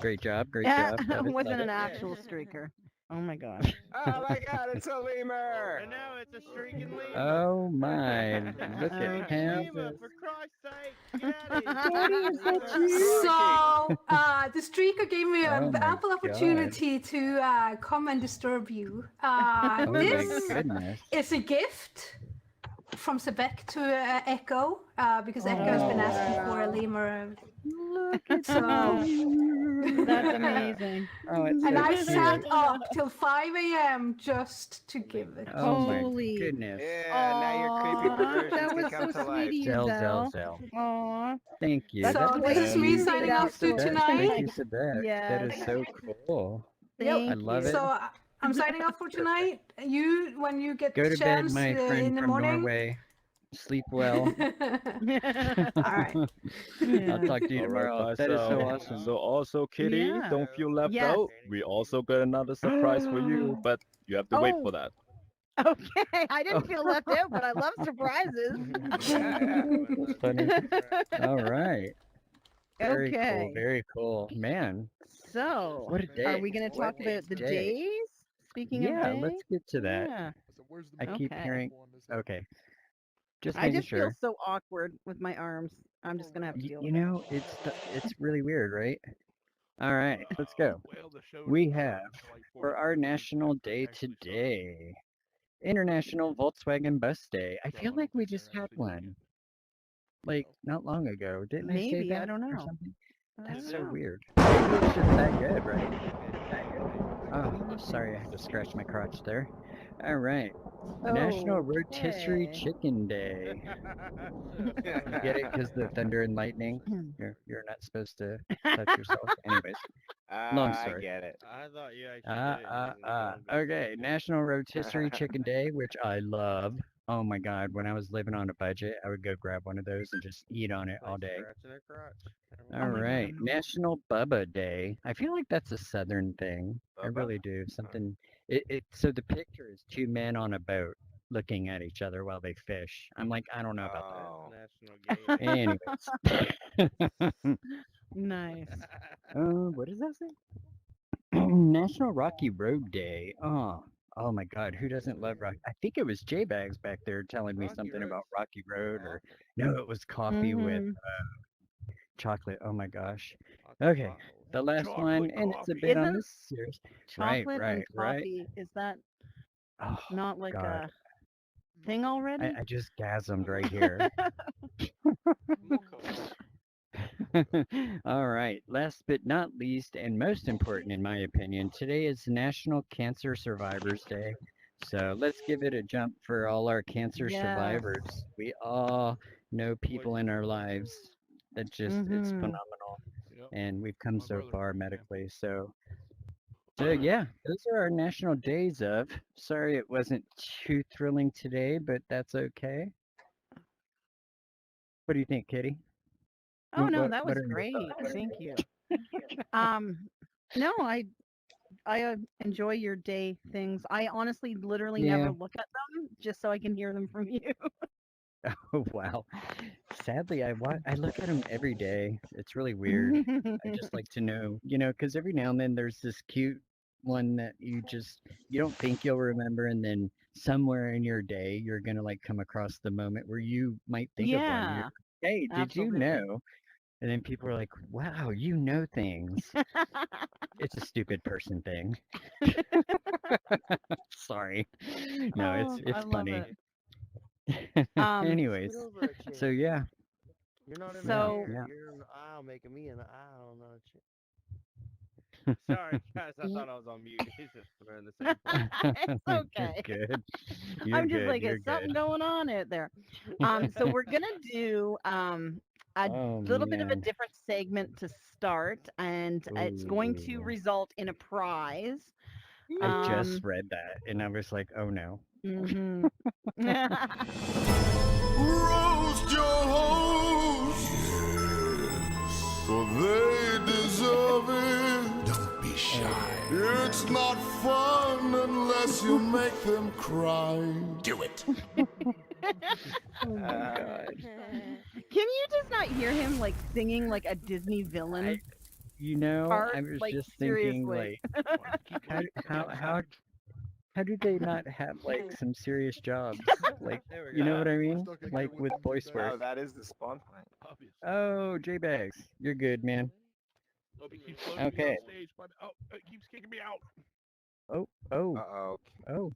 great job, great Yeah, job. it Love it, wasn't love an it. actual streaker. Oh my gosh. Oh my God, it's a lemur. And now it's a streaking lemur. Oh my, look at him. Lemur, for Christ's sake, get out of So, the streaker gave me Oh an my ample opportunity to come and disturb you. Oh my This goodness. is a gift from Sebek to Echo, because Echo has been asking for a lemur. Look at So, That's amazing. Oh, it's and so I cute. sat up till 5 a.m. just to give it. Oh my Holy- goodness. Yeah, now your creepy Aw, perversions that can was come so to life. sweet. Zell, Zell. Zell, Zell. Aw. Thank you. So That's this is me amazing. signing off to Thank you. tonight. Thank you, Sebek. That Yes. is so cool. Thank I love you. it. So I'm signing off for tonight. You, when you get Go the to bed, chance my in friend the from morning. Norway. Sleep well. All right. I'll talk to you tomorrow. That is so awesome. So also, Kitty, Yeah. don't feel left Yes. out. We also got another surprise for you, but you have to wait Oh. for that. Okay, I didn't feel left out, but I love surprises. That's funny. All right. Very Okay. cool. Very cool. Man, So, what a day. are we going to What talk a about the day. days? Speaking Yeah, of days? let's get to that. Yeah. So where's the I keep Okay. hearing. Okay. Just I making just sure. feel so awkward with my arms. I'm just going to have to deal You with it. know, it's really weird, right? All right, let's go. We have for our national day today, International Volkswagen Bus Day. I feel like we just had one, like not long ago. Didn't I say Maybe, that I don't or know. something? I That's don't so know. weird. Maybe it's just that good, right? Oh, sorry, I had to scratch my crotch there. All right. National Rotisserie Okay. Chicken Day. You get it? Because the thunder and lightning. You're not supposed to touch yourself. Anyways, long I story. get it. I thought you actually Okay, National Rotisserie Chicken Day, which I love. Oh my God, when I was living on a budget, I would go grab one of those and just eat on it all day. All right, National Bubba Day. I feel like that's a Southern thing. I Bubba? really do. Something. So the picture is two men on a boat looking at each other while they fish. I'm like, I don't know about Oh. that. Anyways. Nice. What does that say? National Rocky Road Day. Oh my God, who doesn't love Rocky? I think it was J-Bags back there telling me something about Rocky Road, or no, it was coffee with chocolate. Oh my gosh. Okay, the last one, and it's a bit on Isn't the serious. Chocolate right, and right. coffee, is that Oh, not like God. a thing already? I just gasmed right here. All right. Last but not least, and most important in my opinion, today is National Cancer Survivors Day. So let's give it a jump for all our cancer Yes. survivors. We all know people in our lives that just it's Mhm. phenomenal, Yep. and we've come My so brother, far for example. medically. So yeah, those are our national days of. Sorry it wasn't too thrilling today, but that's okay. What do you think, Kitty? Oh no, What that what was are your great. thoughts? Thank you. Um, no, I enjoy your day things. I honestly literally never Yeah. look at them just so I can hear them from you. Oh wow. Sadly, I look at them every day. It's really weird. I just like to know, because every now and then there's this cute one that you don't think you'll remember, and then somewhere in your day you're gonna like come across the moment where you might think of one. Yeah, Hey, did you absolutely. know? And then people are like, wow, you know things. It's a stupid person thing. Sorry. No, Oh, it's I love funny. it. Um, Anyways, Scoot over a chair. so yeah, You're not in a so chair. yeah. You're in the aisle making me in the aisle, not a chair. Sorry, guys. I Ye- thought I was on mute. He's just we're in the same place. it's You're okay. good. You're I'm just good. like, You're is something good. going on out there? So we're gonna do a Oh little bit of a man. different segment to start, and it's going to Ooh. result in a prize. I Um, just read that and I was like, oh no. mhm. Roast your host. For they deserve it. Don't be shy. It's not fun unless you make them cry. Do it. Oh my god. Can you just not hear him like singing like a Disney villain I part? was Like just thinking seriously. like how do they not have like some serious jobs? Like, There we you know go. what I We're mean? still gonna Like get with them voice back. work. Oh, that is the spawn point. Obviously. Oh, J-Bags, you're good, man. Oh, he keeps floating me Okay. on stage, but it keeps kicking me out. Oh, Uh-oh. oh,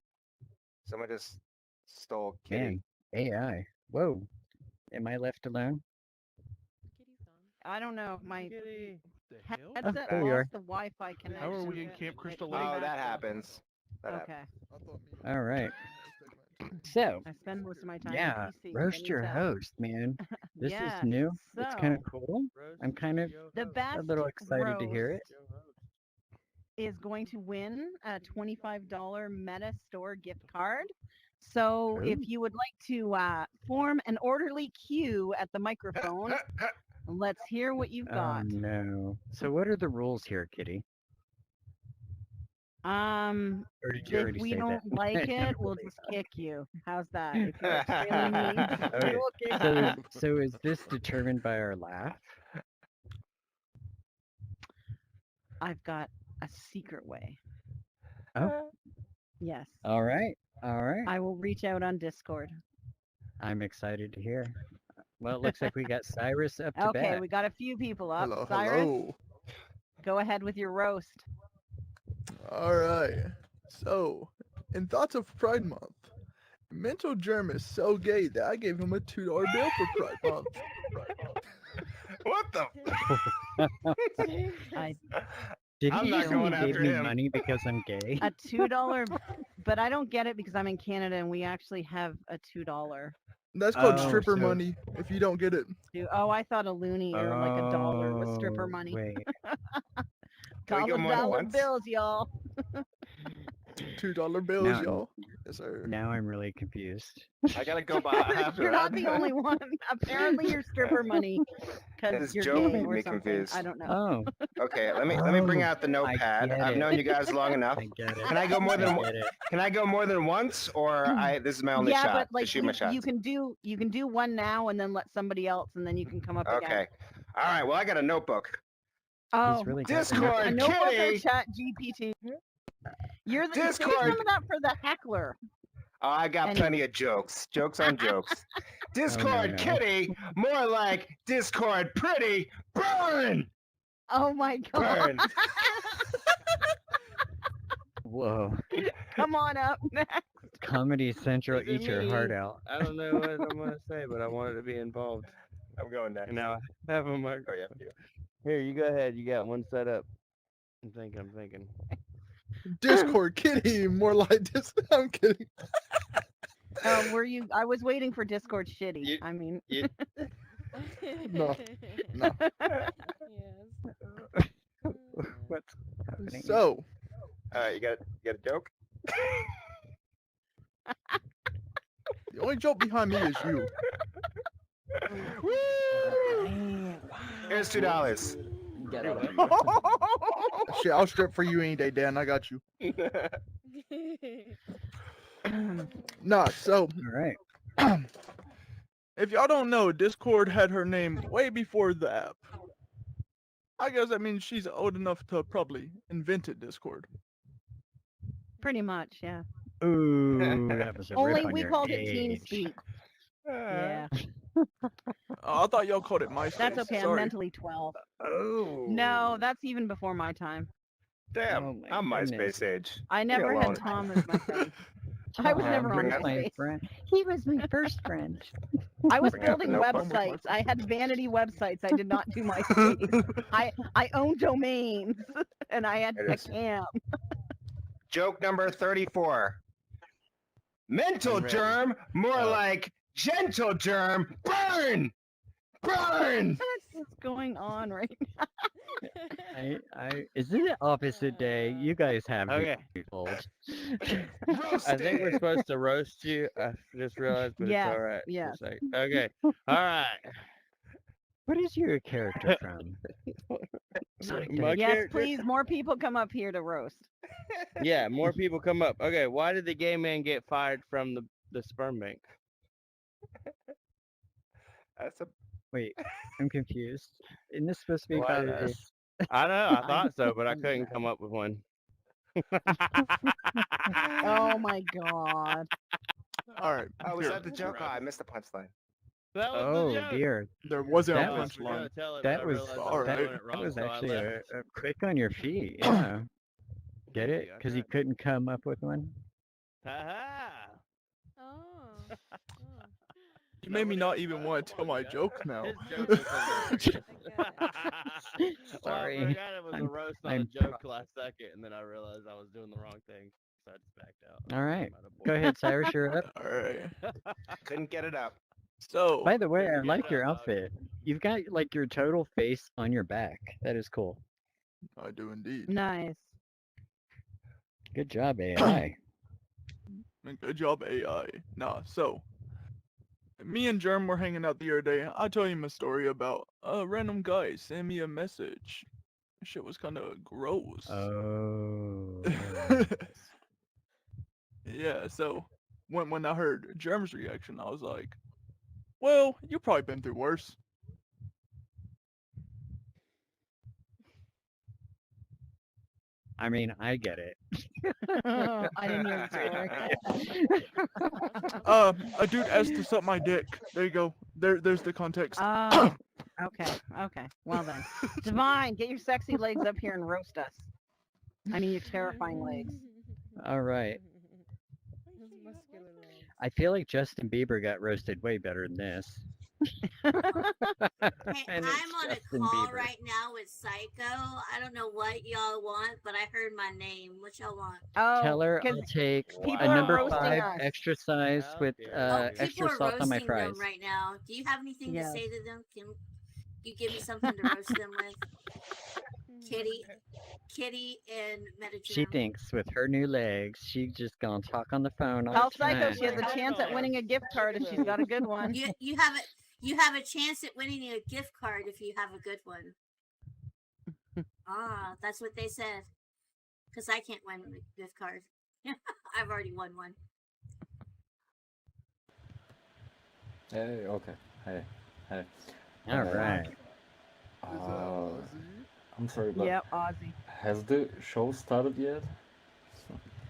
Someone just stole Kitty. man. AI. Whoa. Am I left alone? I don't know. My Kitty. The hell? headset there we are. lost the Wi-Fi connection. How are we in Camp Crystal It Lake? Oh, came that back to- happens. That happens. Okay. I thought me. All right. I was So, I spend most of my time yeah, in PC. roast can your tell? host, man. This is Yes. new. It's kind of So cool. I'm kind of the best a little excited to hear it. roast is going to win a $25 Meta Store gift card. So Ooh. if you would like to form an orderly queue at the microphone, let's hear what you've Oh got. no. So what are the rules here, Kitty? Or did you If already we say don't that? like it, we'll just kick you. How's that? If you're extremely mean, Okay. we will kick So you. is this determined by our laugh? I've got a secret way. Oh, Yes. all right. All right. I will reach out on Discord. I'm excited to hear. Well, it looks like we got Cyrus up to Okay, bat. we got a few people up. Hello, Cyrus, hello. go ahead with your roast. All right. So, in thoughts of Pride Month, Mental Germ is so gay that I gave him a $2 bill for Pride Month. What the? I, Did I'm he not just say going he gave after me him. money because I'm gay? a $2, but I don't get it because I'm in Canada and we actually have a $2. That's called Oh, stripper so- money, if you don't get it. Oh, I thought a loony or like a dollar was stripper Oh, money. Wait. Can we go more than Dollar once? bills, y'all. $2 bills, Now- y'all. Yes, sir. Now I'm really confused. I gotta go by after You're not that. the only one. Apparently, you're stripper money because This you're joke gay made or me something. confused. I don't know. Oh, Okay, let me bring Oh, out the notepad. get I've it. known you guys long enough. I get it. Can I go more than I one? get it. Can I go more than once, or this is my only Yeah, shot but to like shoot my shots? you can do one now and then let somebody else and then you can come up again. Okay. All right. Well, I got a notebook. Oh, really got the Discord, a notebook or Kitty. Chat GPT. You're the save Discord. some of that for the heckler. Oh, I got Anyway. plenty of jokes. Jokes on jokes. Discord no. Kitty, more like Discord Pretty. Burn! Oh my god! Burn! Whoa. Come on up next. Comedy Central, Is it eat your heart me? out. I don't know what I'm gonna say, but I wanted to be involved. I'm going next. Now I have a mark. Oh, yeah. Here, you go ahead. You got one set up. I'm thinking. Discord kitty, more like this. I'm kidding. Were you? I was waiting for Discord shitty. I mean. No. No. What's happening? So, you got a joke? the only joke behind me is you. Here's $2. Shit, I'll strip for you any day, Dan. I got you. Nah, so. All right. If y'all don't know, Discord had her name way before the app. I guess that means she's old enough to probably invented Discord. Pretty much, yeah. Ooh, that was a Only rip on we your called it age. TeamSpeak. Yeah. I thought y'all called it MySpace. That's okay. I'm Sorry. mentally 12. Oh. No, that's even before my time. Damn, Oh my I'm goodness. MySpace age. I never had Tom as my friend. I was never on Bring up my MySpace. friend. He was my first friend. I was Bring up building the notebook. websites. I had vanity websites. I did not do MySpace. I owned domains, and I had There a it is. cam. Joke number 34. Mental I'm ready. germ, more like gentle germ. Burn! Burn! What's going on right now? Is it opposite day? You guys have Okay. people. I think we're supposed to roast you. I just realized, but Yes, it's all right. yes. It's like, okay. All right. What is your character from? My Yes, character? please, more people come up here to roast. Yeah, more people come up. Okay, why did the gay man get fired from the sperm bank? That's a Wait, I'm confused. Isn't this supposed to be Why about did us? I know, I thought so, but I couldn't come up with one. Oh my god. All right. Oh, was here. that the joke? Oh, I missed the punchline. That was Oh the joke. dear, There wasn't That a was- I was punchline. gonna tell it, but I that was realized I all was right. doing it that wrong, was so I actually left. a quick on your feet. Yeah, get it? Yeah, Because you good. couldn't come up with one. Ha-ha. Oh. You made me not even want to tell my joke now. His joke was hilarious. Well, I Sorry. forgot it was a roast on a I'm joke last second, and then I realized I was doing the wrong thing, so I just backed out. All right, I'm out of go board. ahead, Cyrus. You're up. All right. Couldn't get it up. So, By the way, I Couldn't get like it your up, dog. outfit. You've got like your total face on your back. That is cool. I do indeed. Nice. Good job, AI. Good job, AI. Nah, so me and Germ were hanging out the other day. I told him a story about a random guy sent me a message. Shit was kind of gross. Oh. Yeah, so when I heard Germ's reaction, I was like, well, you've probably been through worse. I mean, I get it. I didn't hear the story. A dude asked to suck my dick. There you go. There's the context. Oh, okay, okay. Well then. Divine, get your sexy legs up here and roast us. I mean, your terrifying legs. All right. I feel like Justin Bieber got roasted way better than this. Hey, And I'm it's on a Justin call Bieber. right now with Psycho. I don't know what y'all want, but I heard my name. What y'all want? Oh, Tell her 'cause I'll take people a are number roasting 5 us. extra size with People extra are salt on my roasting fries. them right now. Do you have anything Yes. to say to them? Can you give me something to roast them with? Kitty and She Metagerm. thinks with her new legs, she's just gonna talk on the phone all Call the Psycho. time. She has a chance at winning a gift card if she's got a good one. You have a chance at winning a gift card if you have a good one. Ah, that's what they said. Because I can't win a gift card. I've already won one. Hey, okay. Hey. All right. I'm sorry, but Yep, Ozzy. has the show started yet?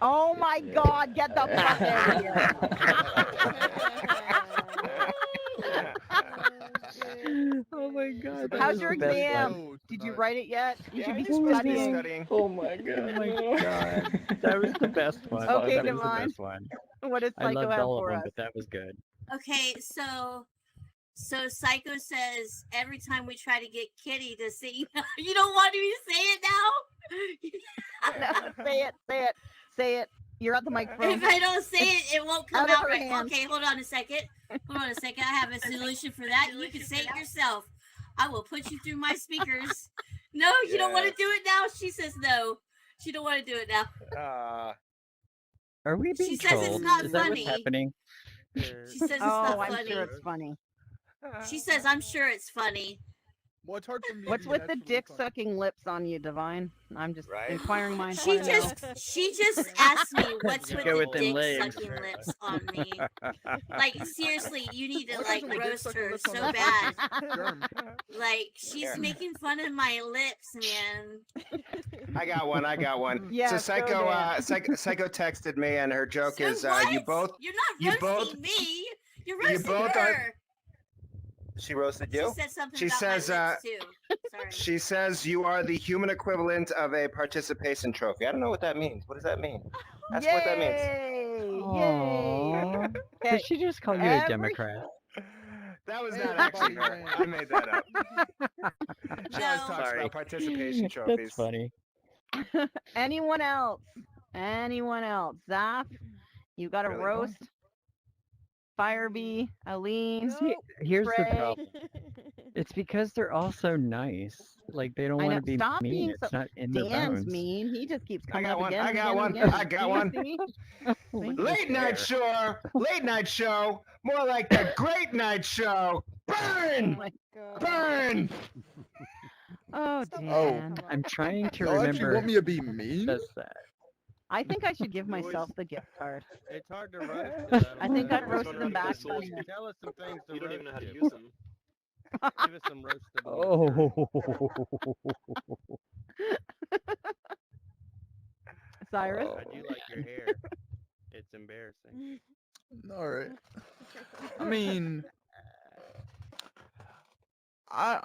Oh my God! Get the fuck out of here! Oh my God. that How's was your the best exam? one. Did you write it yet? You should be he's supposed to be studying. studying. Oh my god. Oh my God. That was the best one. Okay, that was the Divine. best one. What does I Psycho loved have all of for them, us? but that was good. Okay, so So Psycho says every time we try to get Kitty to sing, you don't want me to say it now. No, say it. You're at the microphone. If I don't say it, it won't come Out of out her right. hands. Okay, hold on a second. I have a solution for that. You can say it yourself. I will put you through my speakers. No, you don't want to do it now. She says no. She don't want to do it now. Are we being She says it's trolled? not Is that funny. what's happening? She says it's Oh, not I'm funny. sure it's funny. She says I'm sure it's funny. Well, it's hard for me. What's with the dick-sucking lips on you, Divine? I'm just inquiring minds. She wanna know. just asked me what's with Go the with them dick legs. sucking lips on me. Like seriously, you need to What's like with my dick roast sucking her lips on so my bad. Germ. Like she's making fun of my lips, man. I got one. Yeah, so go Psycho, Dan. Psycho texted me, and her joke So is, what? you both. You're not you roasting both- me. You're you roasting both her. are- She roasted you. She said something She about says, my lips too. Sorry. She says you are the human equivalent of a participation trophy. I don't know what that means. What does that mean? That's what that means. Yay! Aww. Okay. Did she just call you a Every- Democrat? That was not actually her. I made that up. She always talks Sorry. about participation trophies. That's funny. Anyone else? Zaf, you got a Really? roast? Firebee, Aline. See, here's the Trey. problem. It's because they're all so nice. Like they don't I want know. to be Stop mean. being It's so. not in their Dan's bones. mean. He just keeps I coming got up one. again. I and got again one. and again. I got See? one. See? Late night show. Late night show. More like the great night show. Burn! Oh my God. Burn! Oh, Dan. I'm trying to Y'all actually remember. want me to be mean? That's that. I think I should give myself the gift card. It's hard to roast. I think I've roasted them back. Tell us some things to You don't roast even know how to you. use them. Give us some roastable. Oh. Cyrus? I do like your hair. It's embarrassing. All right. I mean, I'm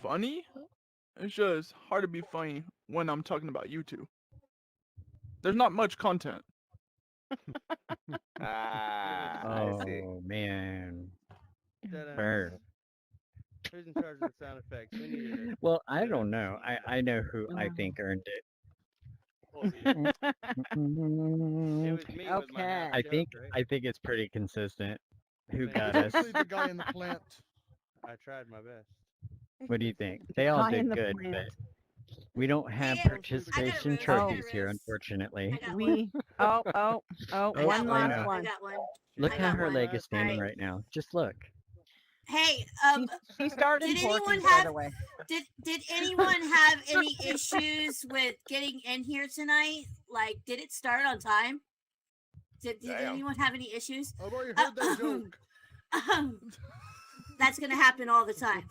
funny. It's just hard to be funny when I'm talking about you two. There's not much content. I see. Oh man. Ta-da. Burn. Who's in charge of the sound effects? We need to. Well, I don't know. I know who I think earned it. It was me. With my Okay. half I joke, think right? it's pretty consistent. Who Thank got you. us? Especially the guy in the plant. I tried my best. What do you think? They all Guy in did the good, plant. but we don't have Yeah, I got participation roast. trophies I here, got roast. unfortunately. I got one. We. Oh, Oh, one I last know. I one. got one. Look I how got her one. leg is standing Alright. right now. Just look. Hey, She started did twerking, anyone by have the way. did anyone have any issues with getting in here tonight? Like, did it start on time? Did Damn. anyone have any issues? I've already heard that joke. That's gonna happen all the time.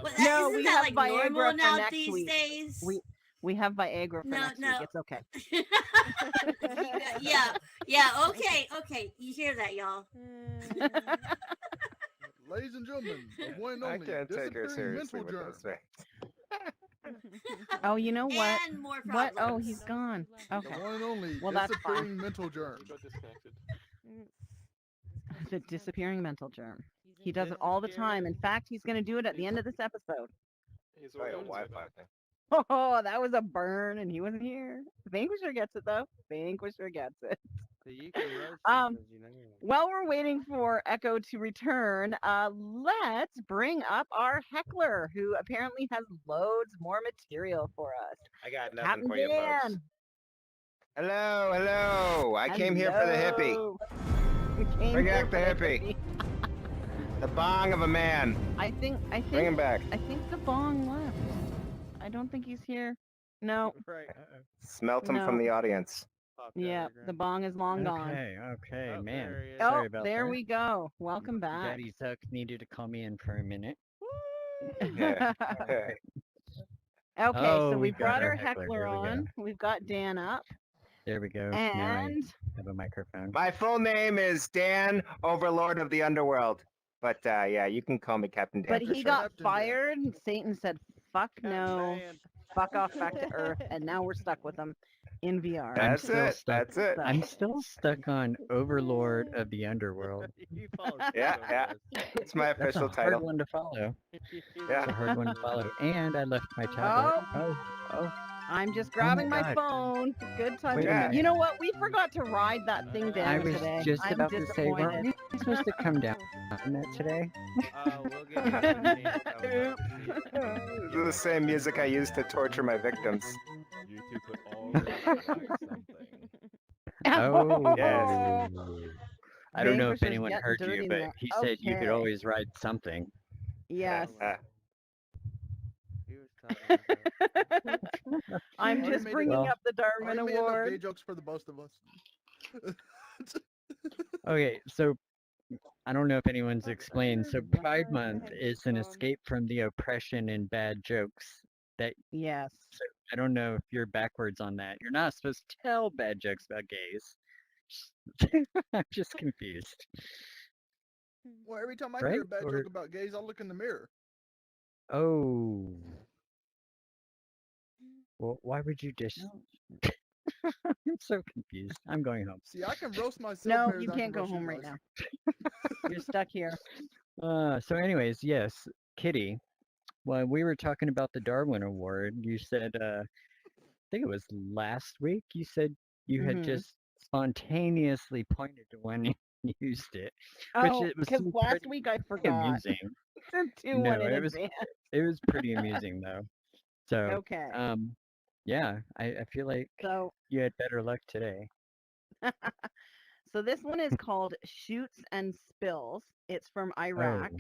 Well, No, isn't we that have like Viagra normal for now next these week. days? We have Viagra for No, next no. week. It's okay. yeah. Okay. You hear that, y'all? Ladies and gentlemen, the one and I only can't take her disappearing seriously mental with germ. those things. Oh, you know what? And more What? problems. Oh, he's gone. The Okay. one and only Well, that's fine. disappearing mental germ. Got disconnected. The disappearing mental germ. He does it all the time. In fact, he's going to do it at the end of this episode. He's Oh, yeah, already Wi-Fi thing. Oh, that was a burn, and he wasn't here. Vanquisher gets it though. Vanquisher gets it. So you can roast Um, because you know you're like- While we're waiting for Echo to return, let's bring up our heckler, who apparently has loads more material for us. I got nothing Captain for you, folks. Dan. Hello. I came here for the hippie. Hello. We came Bring here back the for hippie. The bong of a man. I think Bring him back. I think the bong left. I don't think he's here. No. Right. Smelt him from No. the audience. Popped out Yeah, of the the ground. bong is long gone. Okay, Oh, man. there he is. Sorry Oh, about there that. we go. Welcome back. Daddy Zuck needed to call me in for a minute. Yeah. Okay. Okay, Oh, so we we've got brought our our heckler. heckler Here we go. on. We've got Dan up. There we go. Now I And have a microphone. My full name is Dan, Overlord of the Underworld. But yeah, you can call me Captain Dan. but for he short. got Captain Dan. fired and Satan said, fuck no, Dan. fuck off back to Earth, and now we're stuck with him. in VR. That's it. That's it. I'm still stuck on Overlord of the Underworld. Yeah. It's my That's official a hard title. one to follow. Yeah. It's a hard one to follow. And I left my tablet. Oh. I'm just Oh my grabbing my God. phone. Good time. Wait a minute. You know what? We forgot to ride that thing down I was today. just I'm about to say, weren't disappointed. we supposed to come down on that today? We'll get This is the same music I use to torture my victims. You two could all ride something. Oh, Yes. I don't know Vanquisher's if anyone getting heard dirty you, but now. he said you could Okay. always ride something. Yes. He was talking about I'm Already just made bringing enough- up the Darwin Already made enough gay Award. jokes for the both of us. Okay, so I don't know if anyone's explained. So Pride Month is an escape from the oppression and bad jokes that Yes. so I don't know if you're backwards on that. You're not supposed to tell bad jokes about gays. I'm just confused. Well, every time I Right? hear a bad Or- joke about gays, I'll look in the mirror. Oh. Well, why would you just I'm so confused. I'm going home. See, I can roast myself. No, better you than I can't can go roast you home right guys. now. You're stuck here. So anyways, yes, Kitty, when we were talking about the Darwin Award, you said, I think it was last week, you said you had Mhm. just spontaneously pointed to when you used it, which Oh, it was because last pretty week I forgot amusing. to do No, one in it was advance. it was pretty amusing though. So, Okay. yeah, I feel like So you had better luck today. so this one is called Shoots and Spills. It's from Iraq.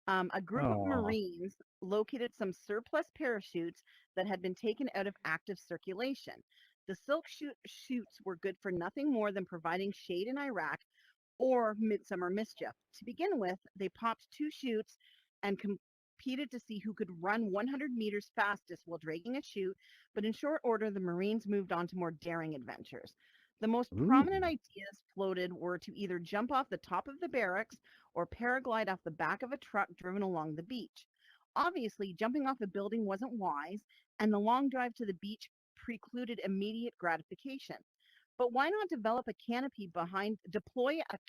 A group of Aw. Marines located some surplus parachutes that had been taken out of active circulation. The silk shoots were good for nothing more than providing shade in Iraq or midsummer mischief. To begin with, they popped 2 chutes and competed to see who could run 100 meters fastest while dragging a chute, but in short order, the Marines moved on to more daring adventures. The most prominent ideas floated were to either jump off the top of the barracks or paraglide off the back of a truck driven along the beach. Obviously, jumping off a building wasn't wise, and the long drive to the beach precluded immediate gratification. But why not deploy a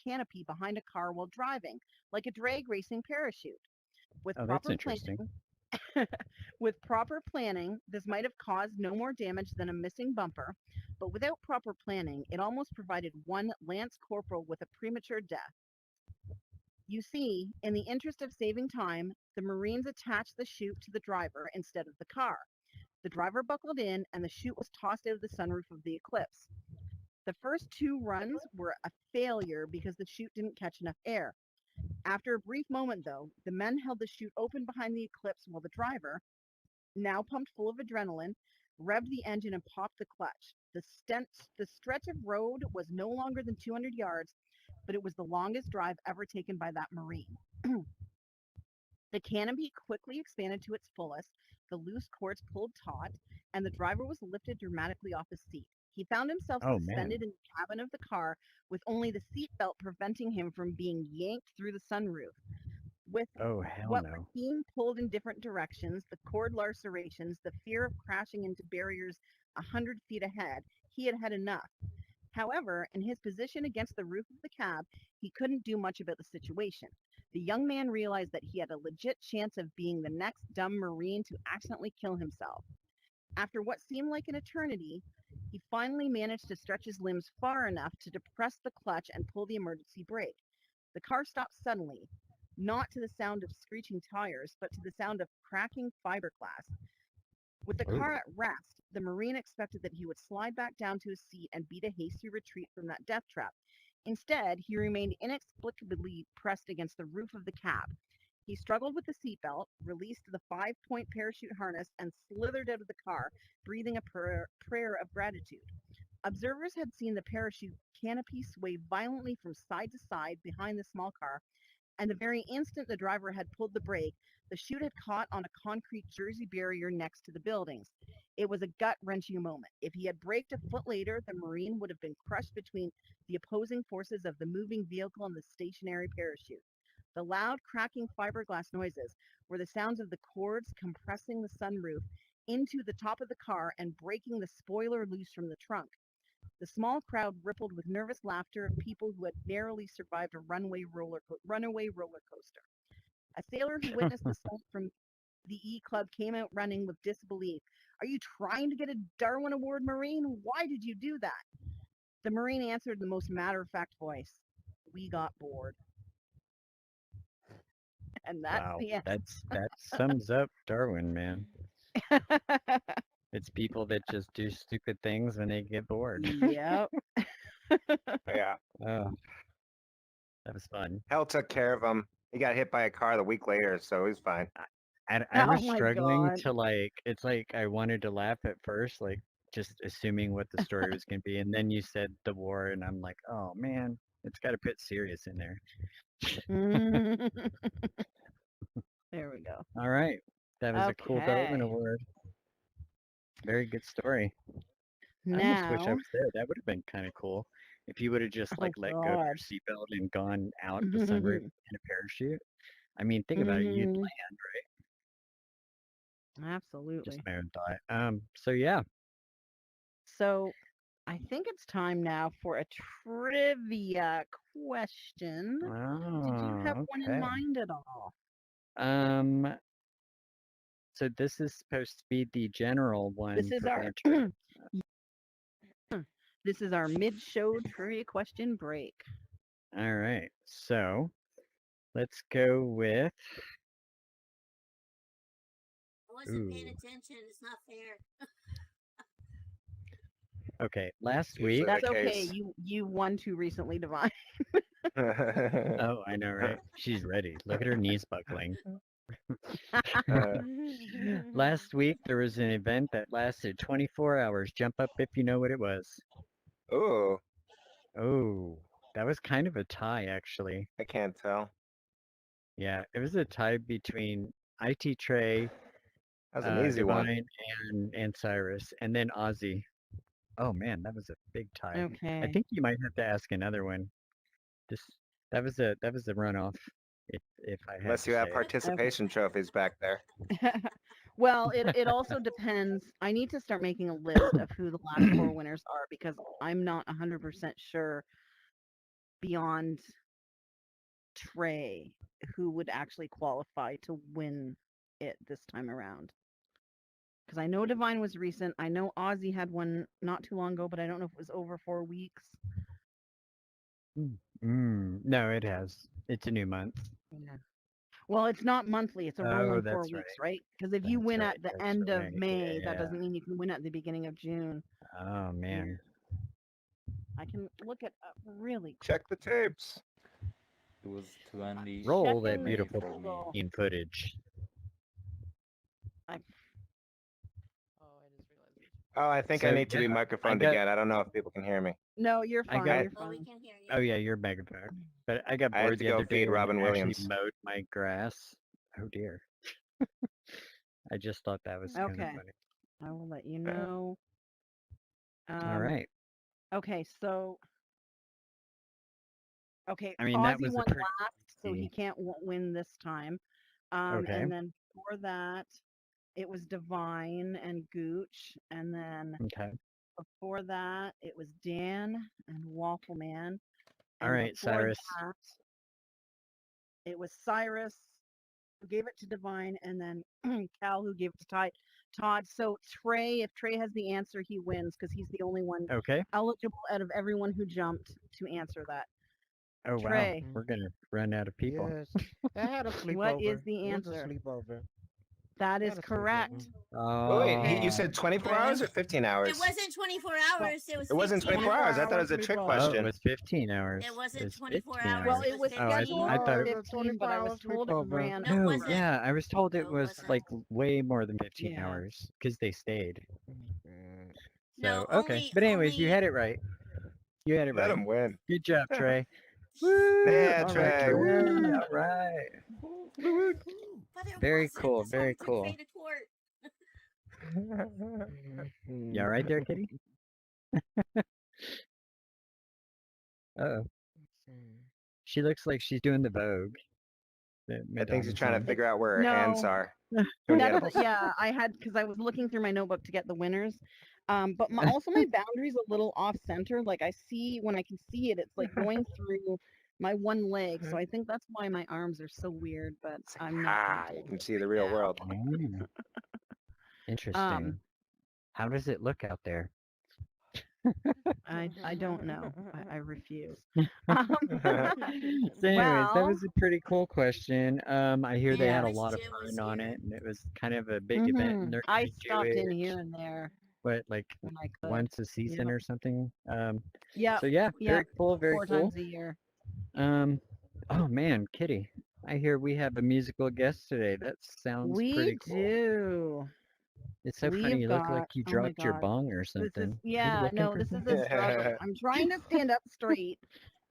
canopy behind a car while driving, like a drag racing parachute? With Oh, that's proper interesting. with proper planning, this might have caused no more damage than a missing bumper, but without proper planning, it almost provided one Lance Corporal with a premature death. You see, in the interest of saving time, the Marines attached the chute to the driver instead of the car. The driver buckled in, and the chute was tossed out of the sunroof of the Eclipse. The first 2 runs were a failure because the chute didn't catch enough air. After a brief moment, though, the men held the chute open behind the Eclipse while the driver, now pumped full of adrenaline, revved the engine and popped the clutch. The stretch of road was no longer than 200 yards, but it was the longest drive ever taken by that Marine. The canopy quickly expanded to its fullest, the loose cords pulled taut, and the driver was lifted dramatically off his seat. He found himself Oh, suspended man. in the cabin of the car, with only the seatbelt preventing him from being yanked through the sunroof. With Oh, hell what no. was being pulled in different directions, the cord lacerations, the fear of crashing into barriers 100 feet ahead, he had had enough. However, in his position against the roof of the cab, he couldn't do much about the situation. The young man realized that he had a legit chance of being the next dumb Marine to accidentally kill himself. After what seemed like an eternity, he finally managed to stretch his limbs far enough to depress the clutch and pull the emergency brake. The car stopped suddenly, not to the sound of screeching tires, but to the sound of cracking fiberglass. With the car at rest, the Marine expected that he would slide back down to his seat and beat a hasty retreat from that death trap. Instead, he remained inexplicably pressed against the roof of the cab. He struggled with the seatbelt, released the 5-point parachute harness, and slithered out of the car, breathing a prayer of gratitude. Observers had seen the parachute canopy sway violently from side to side behind the small car, and the very instant the driver had pulled the brake, the chute had caught on a concrete Jersey barrier next to the buildings. It was a gut-wrenching moment. If he had braked a foot later, the Marine would have been crushed between the opposing forces of the moving vehicle and the stationary parachute. The loud, cracking fiberglass noises were the sounds of the cords compressing the sunroof into the top of the car and breaking the spoiler loose from the trunk. The small crowd rippled with nervous laughter of people who had narrowly survived a runaway roller coaster. A sailor who witnessed the stunt from the E Club came out running with disbelief. "Are you trying to get a Darwin Award, Marine? Why did you do that?" The Marine answered in the most matter-of-fact voice, "We got bored." And that's Wow, the end. that sums up Darwin, man. It's people that just do stupid things when they get bored. Yep. Yeah. Oh, that was fun. Hell took care of him. He got hit by a car the week later, so he's fine. And I Oh was my struggling God. to like, it's like I wanted to laugh at first, like just assuming what the story was going to be. And then you said the war, and I'm like, oh man, it's got to put serious in there. There we go. All right. That was a cool Darwin Okay. Award. Very good story. I almost wish I Now, was there. That would have been kind of cool. If you would have just oh like let go of your God. seatbelt and gone out the sunroof in a parachute. I mean, think about it. You'd Mhm. land, right? Absolutely. Just my own thought. So yeah. So I think it's time now for a trivia question. Did you have Oh, one in okay. mind at all? So this is supposed to be the general one This is for our Banter. this is our mid-show trivia question break. All right. So let's go with. I wasn't paying Ooh. attention. It's not fair. Okay. Last Usually week. the That's okay. case. You won too recently, Divine. Oh, I know, right? She's ready. Look at her knees buckling. Last week there was an event that lasted 24 hours. Jump up if you know what it was. Ooh, Oh, that was kind of a tie, actually. I can't tell. Yeah, it was a tie between IT Trey, That was an easy one. Divine, and Cyrus, and then Ozzy. Oh man, that was a big tie. I Okay. think you might have to ask another one. This that was a runoff. If I had Unless to you have say it. participation trophies back there. Well, it also depends. I need to start making a list of who the last four winners are because I'm not 100% sure beyond Trey who would actually qualify to win it this time around. Because I know Divine was recent. I know Ozzy had one not too long ago, but I don't know if it was over 4 weeks. No, it has. It's a new month. Yeah. Well, it's not monthly. It's a rolling 4 that's weeks, right? Because if you That's win right. at the That's end of right. May, that Yeah. doesn't mean you can win at the beginning of June. Oh man. I can look it up really quick. Check the tapes. It was 20. Roll that Checking beautiful Google. in footage. Oh, I think I So, need to be yeah, microphoned got- again. I don't know if people can hear me. No, you're I fine. got- You're Oh, we fine. can hear you. Oh yeah, you're megaphone. But I got I had bored to the go other day feed when Robin I Williams. actually mowed my grass. Oh dear. I just thought that was kind of Okay. funny. I will let you know. All right. Okay, so. Okay, I mean, that Ozzy was a won pretty last, so he easy- can't win this time. Okay. And then before that, it was Divine and Gooch, and then Okay. before that, it was Dan and Waffle Man. All And right, before Cyrus. that, it was Cyrus who gave it to Divine, and then Cal who gave it to Todd. So Trey, if Trey has the answer, he wins because he's the only one Okay. eligible out of everyone who jumped to answer that. Oh wow. Trey. We're gonna run out of people. Yes. I had a sleepover. What is the It was a answer? sleepover. That I is had a sleepover. correct. Oh. Wait, you said 24 hours or 15 hours? It wasn't 24 hours. It was. It wasn't 15 24 hours. I thought it was a 24 trick hours. Oh, question. it was 15 hours. It wasn't was 24 15 hours. Well, It it was was Oh, I 15. scheduled thought for it- 15, but I was told it sleepover. ran No, it No, wasn't. yeah, I was told it No, it was wasn't. like way more than 15 Yeah. hours because they stayed. No, So okay, only- but anyways, you only- had it right. You had it Let right. him win. Good job, Trey. Woo! Yeah, All right, Trey. Trey. Woo. All right. But it Very wasn't. cool. That's why Very we took cool. Trey to court. You all right there, kitty? Uh-oh. She looks like she's doing the Vogue. I think she's trying to Madonna's figure out where her hands No. are. Doing the edibles. Yeah, I had because I was looking through my notebook to get the winners. But also my boundary's a little off center. Like I see when I can see it, it's like going through my one leg. So I think that's why my arms are so weird. But I'm not. You can see the real world. Mm. Interesting. How does it look out there? I don't know. I refuse. So anyways, that well, was a pretty cool question. I hear they Yeah. had a lot of fun on it, and it was kind of a big event, and they're I gonna do stopped in it, here and there what, like when I could. once a season or something. Yeah. So yeah, very cool, very 4 cool. times a year. Oh man, Kitty, I hear we have a musical guest today. That sounds We pretty cool. do. It's so funny. We've You look like got- you oh my dropped your God. bong or This is something. Are you yeah, looking no, for this is something? a struggle. I'm trying to stand up straight,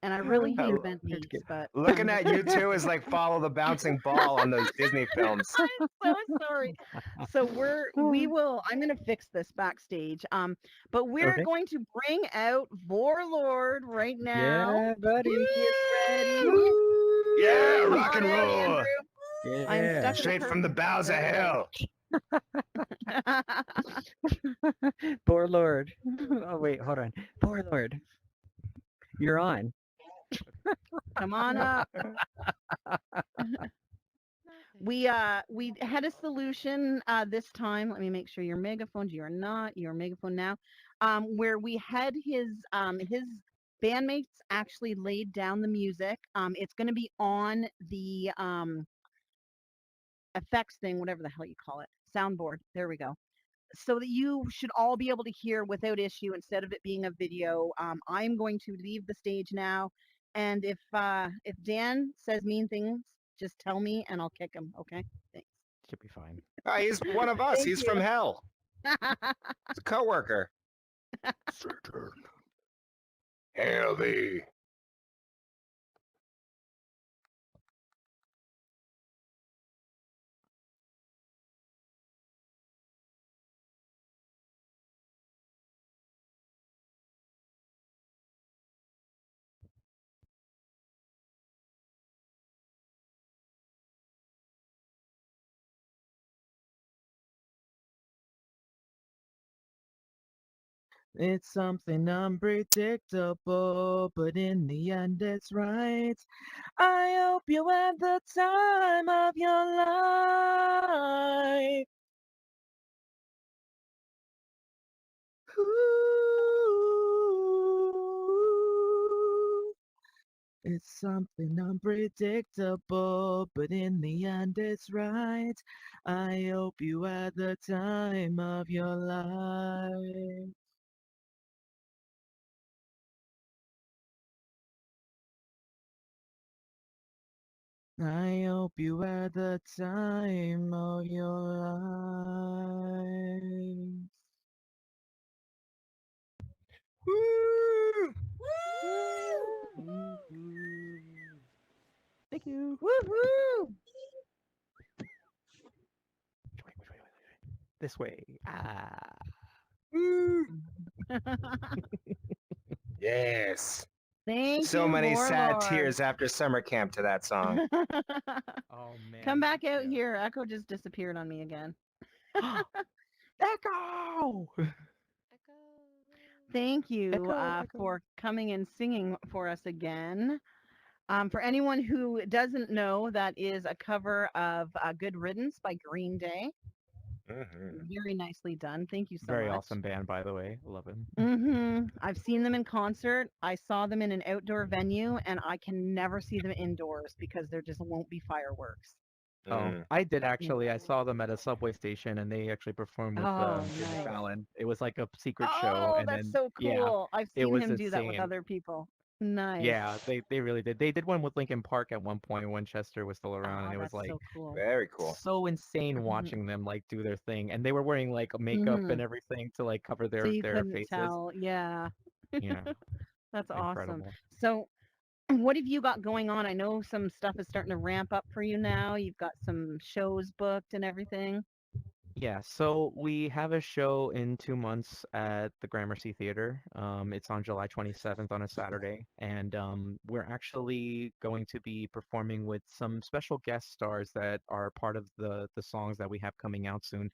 and I really hate bent knees, but Looking at you two is like follow the bouncing ball on those Disney films. I'm so sorry. So I'm gonna fix this backstage. But we're Okay. going to bring out Warlord right now. Yeah, buddy. He is ready. Yeah, Come rock and on out, roll. Andrew. I'm Yeah. stuck in a Straight from the curtain. bowels of hell. Poor Lord. Oh wait, hold on. Poor Lord. You're on. Come on up. We had a solution this time. Let me make sure your megaphones. You are not. Your megaphone now. Where we had his bandmates actually laid down the music. It's going to be on the effects thing, whatever the hell you call it, soundboard. There we go. So that you should all be able to hear without issue instead of it being a video. I'm going to leave the stage now, and if Dan says mean things, just tell me and I'll kick him. Okay? Thanks. Should be fine. He's one of us. Thank He's you. from hell. He's a coworker. Saturn. Heavy. It's something unpredictable, but in the end it's right. I hope you have the time of your life. Ooh. It's something unpredictable, but in the end it's right. I hope you had the time of your life. I hope you had the time of your life. Woo! Thank you. Woohoo! This way. Yes. Thank So you, many sad Warlord. tears after summer camp to that song. Oh man. Come back out here. Echo just disappeared on me again. Echo! Thank you Echo. for coming and singing for us again. For anyone who doesn't know, that is a cover of Good Riddance by Green Day. Very nicely done. Thank you so Very much. awesome band, by the way. Love him. I've seen them in concert. I saw them in an outdoor venue, and I can never see them indoors because there just won't be fireworks. Oh, I did actually. I saw them at a subway station, and they actually performed with Oh, Jimmy nice. Fallon. It was like a secret Oh, show, and that's then so yeah, cool. I've it seen was him do that with insane. other people. Nice. Yeah, they really did. They did one with Linkin Park at one point when Chester was still around, and it was that's like so cool. Very cool. so insane watching them like do their thing, and they were wearing like makeup and everything to like cover So you their couldn't faces. tell. Yeah. Yeah, That's awesome. incredible. So, what have you got going on? I know some stuff is starting to ramp up for you now. You've got some shows booked and everything. Yeah, so we have a show in 2 months at the Gramercy Theater. It's on July 27th on a Saturday, and we're actually going to be performing with some special guest stars that are part of the songs that we have coming out soon.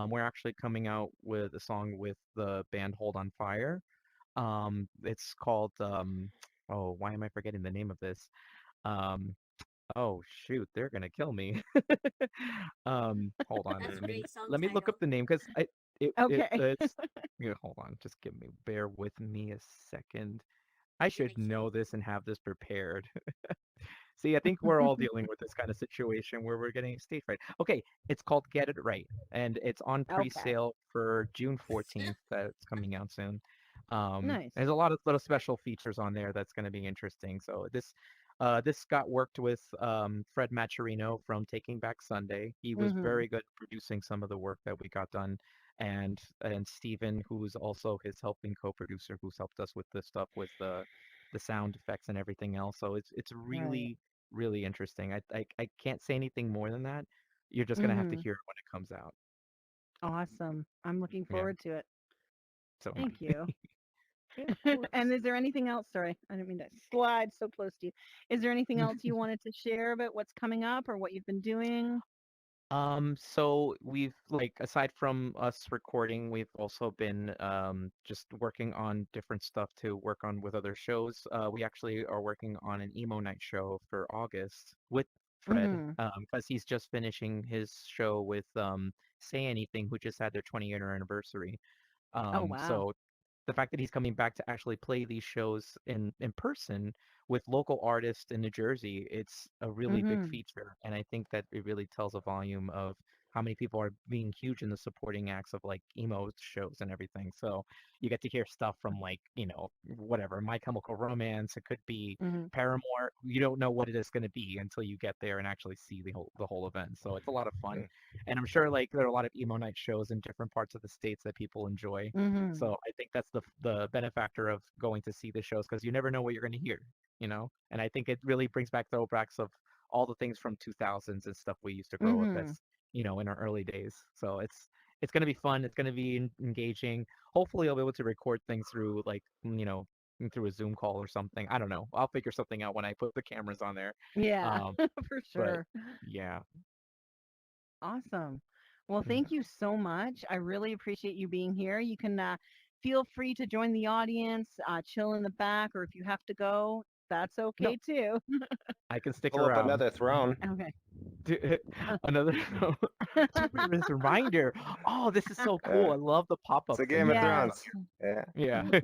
We're actually coming out with a song with the band Hold on Fire. It's called oh, why am I forgetting the name of this? Um, Oh shoot, they're gonna kill me. Hold on. That's a great song Let me look title. up the name because Okay. it's yeah, hold on, just bear with me a second. I should know this and have this prepared. See, I think we're all dealing with this kind of situation where we're getting stage fright. Okay, it's called Get It Right, and it's on Okay. pre-sale for June 14th. That's coming out soon. Nice. There's a lot of little special features on there that's going to be interesting. So this got worked with Fred Macherino from Taking Back Sunday. He was Mhm. very good at producing some of the work that we got done, and Steven, who's also his helping co-producer, who's helped us with the stuff with the sound effects and everything else. So it's Right. really interesting. I can't say anything more than that. You're just gonna have to Mhm. hear it when it comes out. Awesome. I'm looking Yeah, forward to it. so am Thank I. you. Yeah, of course. And is there anything else? Sorry, I didn't mean to slide so close to you. Is there anything else you wanted to share about what's coming up or what you've been doing? So we've like aside from us recording, we've also been just working on different stuff to work on with other shows. We actually are working on an emo night show for August with Fred, Mhm. because he's just finishing his show with Say Anything, who just had their 20-year anniversary. Oh wow. So the fact that he's coming back to actually play these shows in person with local artists in New Jersey, it's a really big Mhm. feature, and I think that it really tells a volume of how many people are being huge in the supporting acts of like emo shows and everything. So you get to hear stuff from like, whatever, My Chemical Romance, it could be Mhm. Paramore. You don't know what it is going to be until you get there and actually see the whole event. So it's a lot of fun. And I'm sure like there are a lot of emo night shows in different parts of the states that people enjoy. Mhm. So I think that's the benefactor of going to see the shows because you never know what you're going to hear. And I think it really brings back throwbacks of all the things from 2000s and stuff we used to grow up Mhm. as, in our early days. So it's going to be fun. It's going to be engaging. Hopefully I'll be able to record things through like, through a Zoom call or something. I don't know. I'll figure something out when I put the cameras on there. Yeah, Um, for but sure. yeah. Awesome. Well, Mhm. thank you so much. I really appreciate you being here. You can feel free to join the audience, chill in the back, or if you have to go, that's No, okay too. I can stick Pull up around. another throne. Okay. Another this reminder. Oh, this is so cool. I love the It's pop-up a thing Game of that they have. Yes. Thrones. Yeah. Yeah.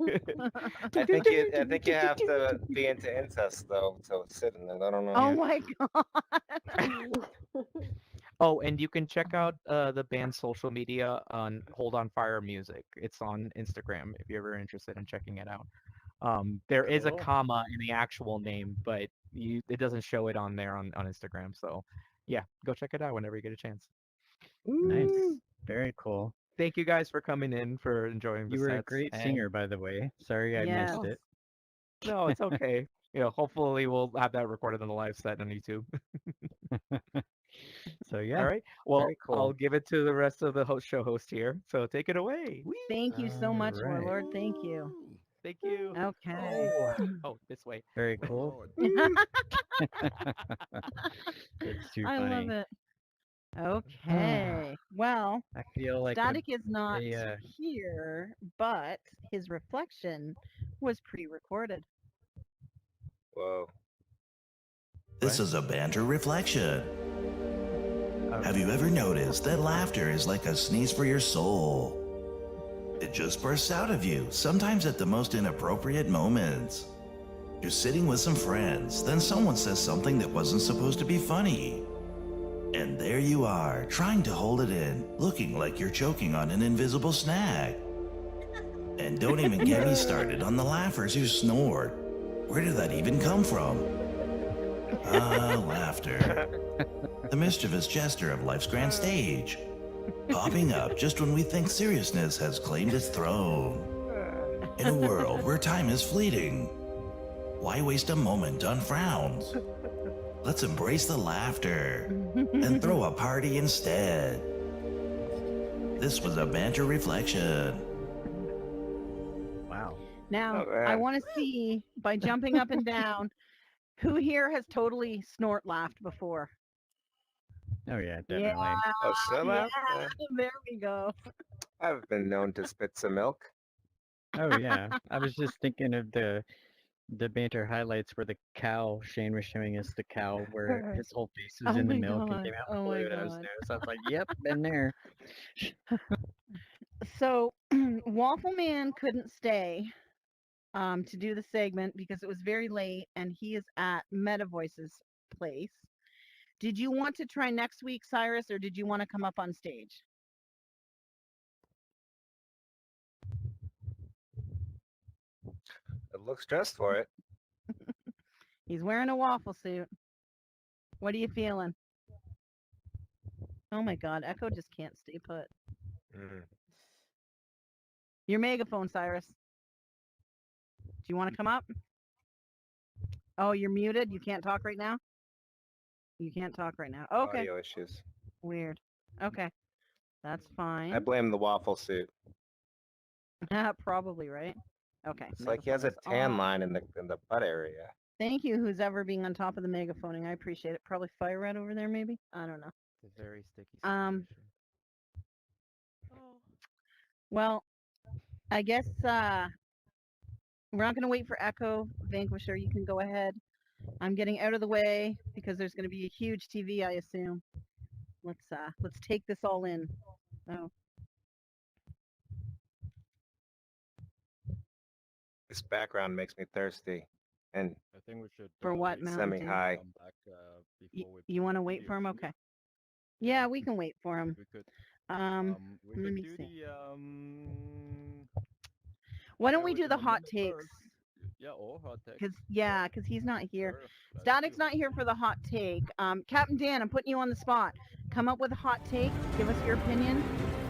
I think you have to be into incest though to sit in it. I don't know. Oh Yeah. my God. Oh, and you can check out the band's social media on Hold on Fire Music. It's on Instagram if you're ever interested in checking it out. There is a Cool. comma in the actual name, but it doesn't show it on there on Instagram. So yeah, go check it out whenever you get a chance. Nice. Woo! Very cool. Thank you guys for coming in, for enjoying the You were a sets. great And singer, by the way. Sorry I Yes. missed it. no, it's okay. Hopefully we'll have that recorded on the live set on YouTube. So All yeah, right. Well, very I'll cool. give it to the rest of the show host here. So take it away. Whee! Thank you so much, All right. Warlord. Thank you. Thank you. Okay. Oh, this way. Very cool. It's too I love funny. it. Okay. Well, I feel like Static is not a here, but his reflection was pre-recorded. Whoa. This is a banter reflection. Have you ever noticed that laughter is like a sneeze for your soul? It just bursts out of you, sometimes at the most inappropriate moments. You're sitting with some friends, then someone says something that wasn't supposed to be funny. And there you are, trying to hold it in, looking like you're choking on an invisible snack. And don't even get me started on the laughers who snored. Where did that even come from? Laughter. The mischievous jester of life's grand stage. Popping up just when we think seriousness has claimed its throne. In a world where time is fleeting, why waste a moment on frowns? Let's embrace the laughter and throw a party instead. This was a Banter Reflection. Wow. Now, Oh, I man. want to see, by jumping up and down, who here has totally snort laughed before? Oh yeah, definitely. Yeah, Oh, so yeah, loud? there we go. I've been known to spit some milk. Oh yeah. I was just thinking of the banter highlights where the cow Shane was showing us the cow where his whole face was Oh in the my milk and God, came out oh my blue, and I was God. there. So I was like, "Yep, been there." So, Waffle Man couldn't stay to do the segment because it was very late and he is at Meta Voice's place. Did you want to try next week, Cyrus, or did you want to come up on stage? It looks dressed for it. He's wearing a waffle suit. What are you feeling? Oh my God, Echo just can't stay put. Mm. Your megaphone, Cyrus. Do you want to come up? Oh, you're muted. You can't talk right now? You can't talk right now. Okay. Audio issues. Weird. Okay. That's fine. I blame the waffle suit. Probably, right? Okay. It's like he has a megaphone is tan on. line in the butt area. Thank you, who's ever being on top of the megaphoning. I appreciate it. Probably fire red over there, maybe? I don't know. It's a very sticky Well, I guess we're not going to wait for Echo. Vanquisher, you can go ahead. I'm getting out of the way because there's going to be a huge TV, I assume. Let's take this all in. Oh, This background makes me thirsty. And I think we should. For what, Mountain Dew? semi-high. Come back before we you want to wait for him? Okay. Yeah, we can wait for him. We could. Let We me could do see. the Why don't yeah, we we do the can hot amend it takes? first. Yeah, or hot text. Because he's not here. Sure, let's Static's do not here for the hot take. Captain Dan, I'm putting you on the spot. Come up with a hot take, give us your opinion,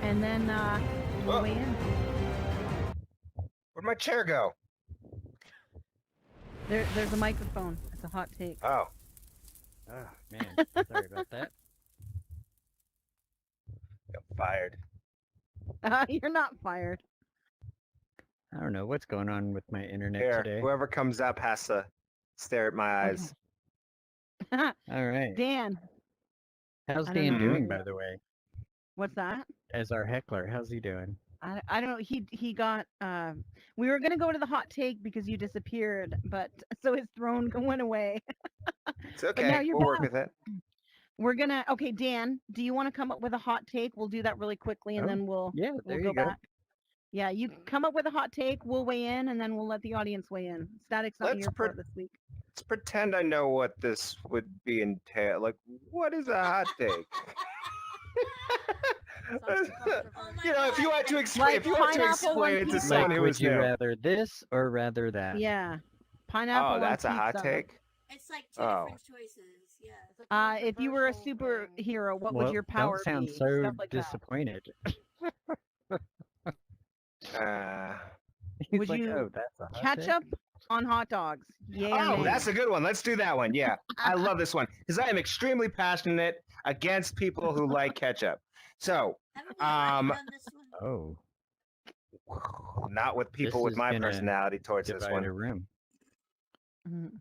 and then we'll weigh in. Where'd my chair go? There's a microphone. It's a hot take. Oh. Oh man, sorry about that. Got fired. You're not fired. I don't know what's going on with my internet Here, today. whoever comes up has to stare at my eyes. All right. Dan. How's I don't Dan know. doing, by the way? What's that? As our heckler, how's he doing? I don't know. He got. We were gonna go to the hot take because you disappeared, but so his throne went away. It's now okay. you're We'll work back. with it. We're gonna. Okay, Dan. Do you want to come up with a hot take? We'll do that really quickly, and Oh, then we'll yeah, we'll there go you go. back. Yeah, you come up with a hot take. We'll weigh in, and then we'll let the audience weigh in. Static's not Let's here for it this week. Let's pretend I know what this would be entail. Like, what is a hot take? You know, if you had to explain, if you had to explain it to someone Like, who would was you new. rather this or rather that? Yeah, pineapple. Oh, on that's a hot pizza. take. It's like two Oh. different choices. Yeah. If you were a superhero, what well, would your power don't sound be? so Stuff like that. disappointed. Would He's like, you oh, that's a hot take? ketchup on hot dogs? Yay or Oh, nay? that's a good one. Let's do that one. Yeah, I love this one because I am extremely passionate against people who like ketchup. So, Oh, not with people This with is my gonna personality towards this divide one. a room. Mhm.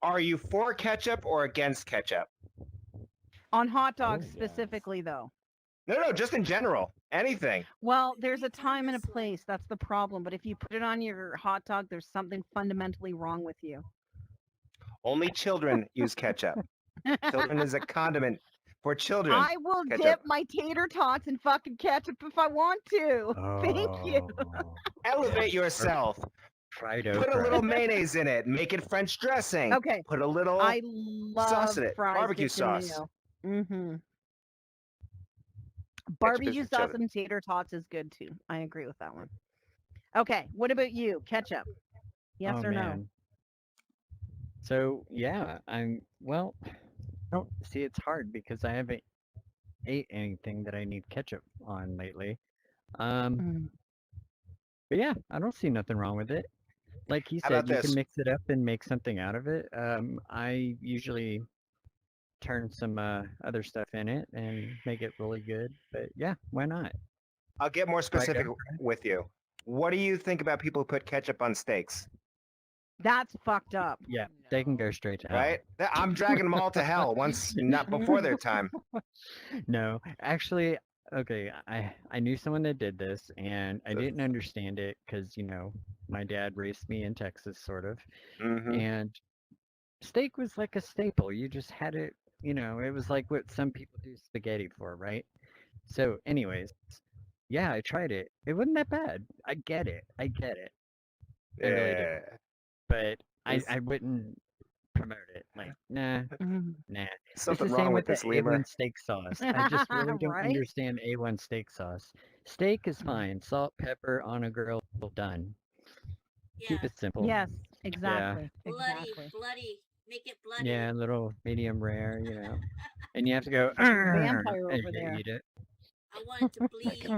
Are you for ketchup or against ketchup? On hot dogs specifically, though. No, just in general. Anything. Well, there's a time and a place. That's the problem. But if you put it on your hot dog, there's something fundamentally wrong with you. Only children use ketchup. Children is a condiment for children. I will Ketchup. dip my tater tots in fucking ketchup if I want to. Thank you. Elevate yourself. Fried Put a little mayonnaise in it. Make it French dressing. Okay. Put a little I love sauce in it. fries Barbecue dipped in sauce. mayo. Mm-hmm. Ketchup Barbecue is for sauce children. and tater tots is good too. I agree with that one. Okay, what about you? Ketchup? Yes Oh, or no? man. So yeah, well, don't see it's hard because I haven't ate anything that I need ketchup on lately. Mm. But yeah, I don't see nothing wrong with it. Like he How said, about you this? can mix it up and make something out of it. I usually turn some other stuff in it and make it really good. But yeah, why not? I'll get more Try it specific out. with you. What do you think about people who put ketchup on steaks? That's fucked up. Yeah, they can go straight to hell. Right? I'm dragging them all to hell once, not before their time. No, actually, okay, I knew someone that did this, and I didn't understand it because, you know, my dad raised me in Texas, sort of, Mhm. and steak was like a staple. You just had it, you know, it was like what some people do spaghetti for, right? So, anyways, yeah, I tried it. It wasn't that bad. I get it. I get it. I really do. Yeah. But I Is- wouldn't promote it. Like, nah, nah. It's Something the wrong same with with this the lemur. A1 steak sauce. I just really don't Right? understand A1 steak sauce. Steak is fine. Salt, pepper on a grill, done. Keep Yeah. it simple. Yes, exactly. Bloody, Exactly. bloody. Make it bloody. Yeah, a little medium rare, you know. And you have to go Vampire as over you there. eat it. I want it to bleed. I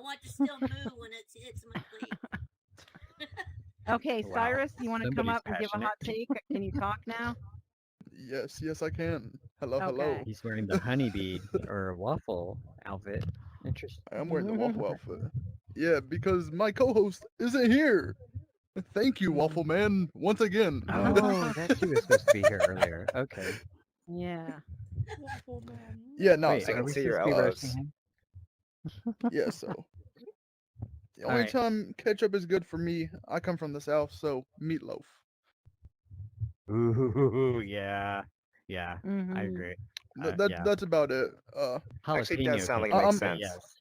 want it to still move when it hits my plate. Okay, Wow. Cyrus, you want to come Somebody's up and give a hot take? Can you talk now? Yes, I can. Hello, hello. Okay. He's wearing the honeybee or waffle outfit. Interesting. I am wearing the waffle outfit. Yeah, because my co-host isn't here. Thank you, Waffle Man, once again. Oh, that's who was supposed to be here earlier. Okay. Yeah. Yeah, no. Wait, So, are we see your supposed to be roasting L's. him? yeah, so the only Alright. time ketchup is good for me, I come from the south, so meatloaf. Ooh, yeah. Yeah, I Mhm. agree. Yeah. That's about it. Actually, it does Jalapeno sound like it ketchup, makes but sense. yes.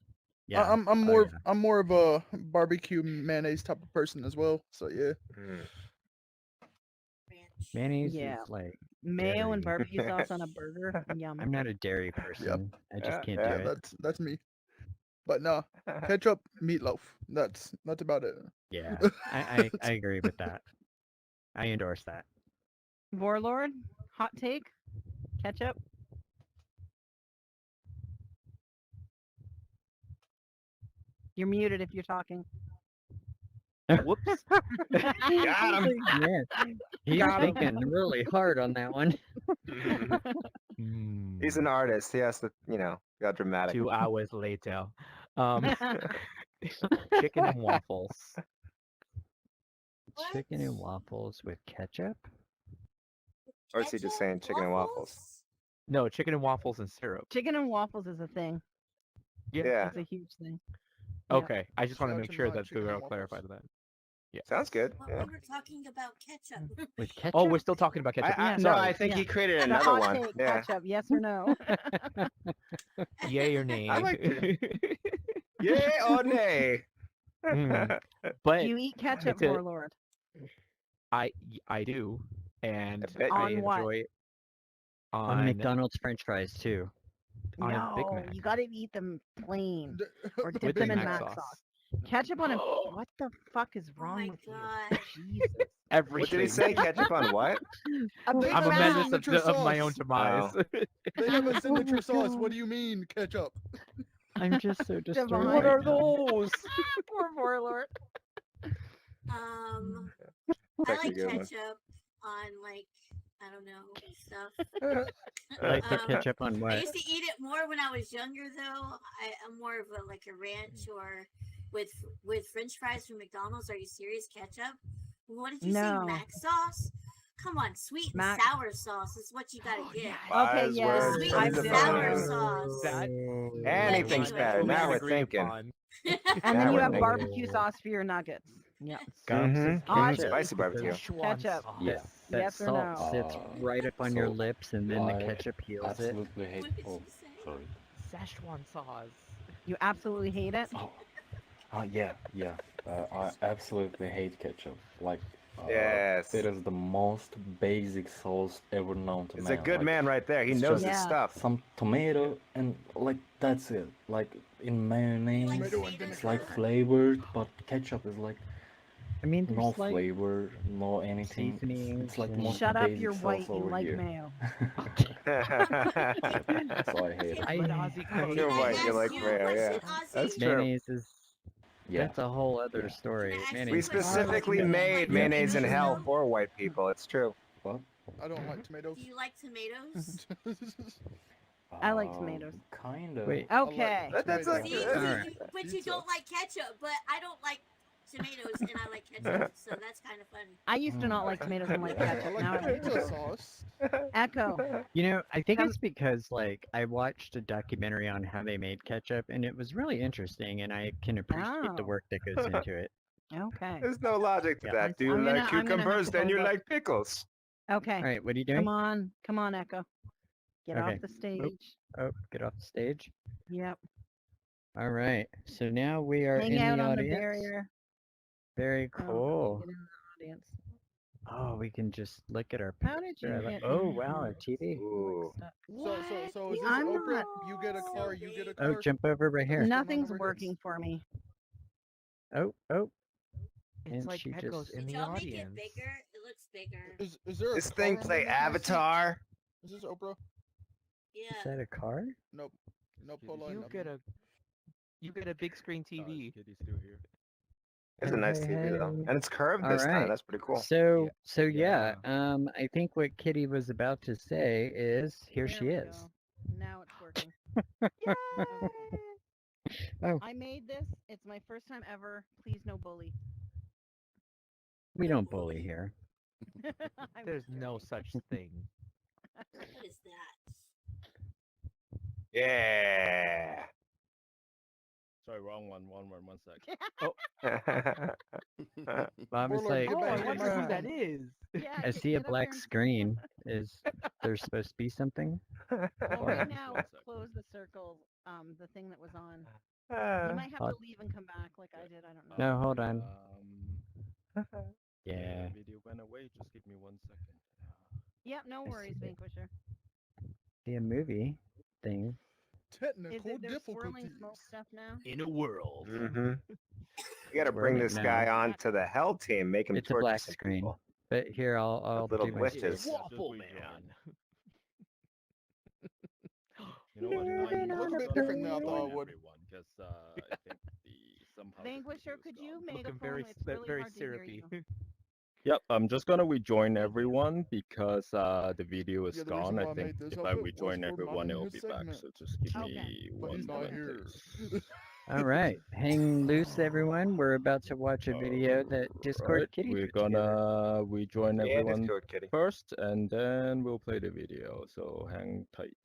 Yeah. I'm Oh, more yeah. I'm more of a barbecue mayonnaise type of person as well. So yeah. Mm. Mayonnaise Yeah. is like Mayo and dairy. barbecue sauce on a burger. Yum. I'm not a dairy person. I just can't yeah, do it. That's me. But no, ketchup, meatloaf. That's about it. Yeah, I agree with that. I endorse that. Warlord, hot take? Ketchup? You're muted if you're talking. Whoops. Got him. Man, he's Got him. thinking really hard on that one. He's an artist. He has to, got dramatic. 2 hours later. Chicken and waffles. Chicken and waffles with ketchup? Or is he just saying chicken and waffles? No, chicken and waffles and syrup. Chicken and waffles is a thing. Yeah. It's a huge thing. Okay, I just want to Shout make to sure my that chicken we and all clarified that. Yeah. Sounds good. Well, Yeah. we were talking about ketchup. With ketchup? Oh, we're still talking about ketchup. No, Sorry. I think he created The another hot one. take, Yeah. ketchup, yes or no? Yay or nay? I like Yay or nay? Mm. But Do you eat ketchup, it's a- Warlord? I do, and I bet I On what? enjoy it On McDonald's French fries too. on a Big No, Mac. you gotta eat them plain or dip With them the in Mac mac sauce. sauce. Ketchup on a what the fuck is Oh wrong my with you? god. Jesus. Everything. What did he say? Ketchup on what? They I'm a have menace signature of my own sauce. demise. They have a Oh signature my sauce. God. What do you mean, ketchup? I'm just so disturbed. Divine. What right are now. those? Poor Warlord. I That's a like good one. ketchup on I don't know stuff. Like the Um, ketchup on I what? used to eat it more when I was younger, though. I'm more of a ranch or with French fries from McDonald's. Are you serious? Ketchup? What did you No. say? Mac sauce? Come on, sweet and Mac- sour sauce is what you gotta get. Okay, yeah. Buzzwords Sweet from and the sour bone. sauce. That Anything's Anyway. better. Now we're agreed thinking. upon. And Now then you we're have thinking. barbecue sauce for your nuggets. Yeah. Mhm. Hot Ketchup. Spicy barbecue. Szechuan Ketchup. sauce. Yeah, that Yes or salt no? sits right up on your so lips, and then the I ketchup heals it. absolutely hate. What did Oh, you say? sorry. Szechuan sauce. You absolutely hate it? Yeah. I absolutely hate ketchup. Like, Yes. it is the most basic sauce ever known to He's man. a good Like, man right there. He it's knows just his Yeah. stuff. some tomato and that's it. Like in mayonnaise, Tomato and it's vinegar? flavored, but ketchup is I mean, no there's like flavor, no anything. seasonings It's like the and- most Shut up, basic you're sauce white. You over like here. mayo. So I hate it. But Ozzy calls You're it white. You ask like you a mayo. Yeah, question, Ozzy? that's true. mayonnaise is Yeah. that's a whole other Yeah. story. Can I ask We Mayonnaise is question? specifically Yeah. made Yeah. mayonnaise in Yeah. hell for white people. It's true. What? I don't like tomatoes. Do you like tomatoes? I like tomatoes. Kind of. Wait. Okay. That's like See, Alright. but you don't like ketchup, but I don't like tomatoes and I like ketchup, so that's kind of funny. I used to not like tomatoes and like ketchup. Now I like pizza it. sauce. Echo. You know, I think Come- it's because like I watched a documentary on how they made ketchup, and it was really interesting, and I can appreciate the Oh. work that goes into it. Okay. There's no logic to Yeah. that. Do you I'm gonna- like I'm gonna have cucumbers? to Then you hold up. like pickles. Okay. All right, what are you doing? Come on, Echo. Get Okay. off the stage. Oh, get off the stage. Yep. All right, so now we are Hang in out the on audience. the barrier. Very Oh, cool. get in the audience. Oh, we can just look at our How did you picture. get Oh in wow, here? a TV. Ooh. So is this I'm Oprah? not- You get a car, you get a Oh, car. jump over right here. Nothing's working for me. Oh, oh. It's And like she Echo's just- in Did the y'all make it audience. bigger? It looks bigger. Is there a This car thing underneath play my seat? Avatar. Is this Oprah? Yeah. Is that a car? Nope. Nope. Hold on. You get a big screen TV. It's a nice Hey, TV though, hey. and it's curved All this time. right. That's pretty cool. So yeah, I think what Kitty was about to say is here There she we is. go. Now it's working. Oh, I made this. It's my first time ever. Please no bully. we don't bully here. I'm There's just no joking. such thing. What is that? Yeah. Sorry, wrong one. One sec. Bob is Warlord, like, get Oh, back I in wonder my who phone. that is. Yeah, I get- see a get up there black and- screen. Is there supposed to be something? Well, Or- right now, One sec. close the circle. The thing that was on. You Uh, might have Hot. to leave and come back, like I did. I don't know. No, hold on. Yeah, Yeah. video went away. Just give me 1 second. Yep, no I worries, see it. Vanquisher. See a movie thing. Technical Is it there's swirling difficulties. smoke stuff now? In a world. hmm You got to We're bring in it this guy now. on to the hell team. Make him It's a torture black some screen. people. But here, I'll little do my glitches. stuff. Waffle Man. You know what? Moving It looks a on bit up different than I the thought it would. Because I think somehow the Vanquisher, video is could you gone. make a Looking phone? very, It's really very hard to hear syrupy. you. Yep, I'm just gonna rejoin everyone because the video is Yeah, the reason gone. why I I think made this if I outfit was rejoin for everyone, modding it'll his be back. segment. So just give Okay. me But 1 he's not second, here. please. All right, hang loose, everyone. We're about to watch a video that Discord Alright, Kitty we're put together. gonna rejoin Yeah, everyone Discord kitty. first, and then we'll play the video. So hang tight.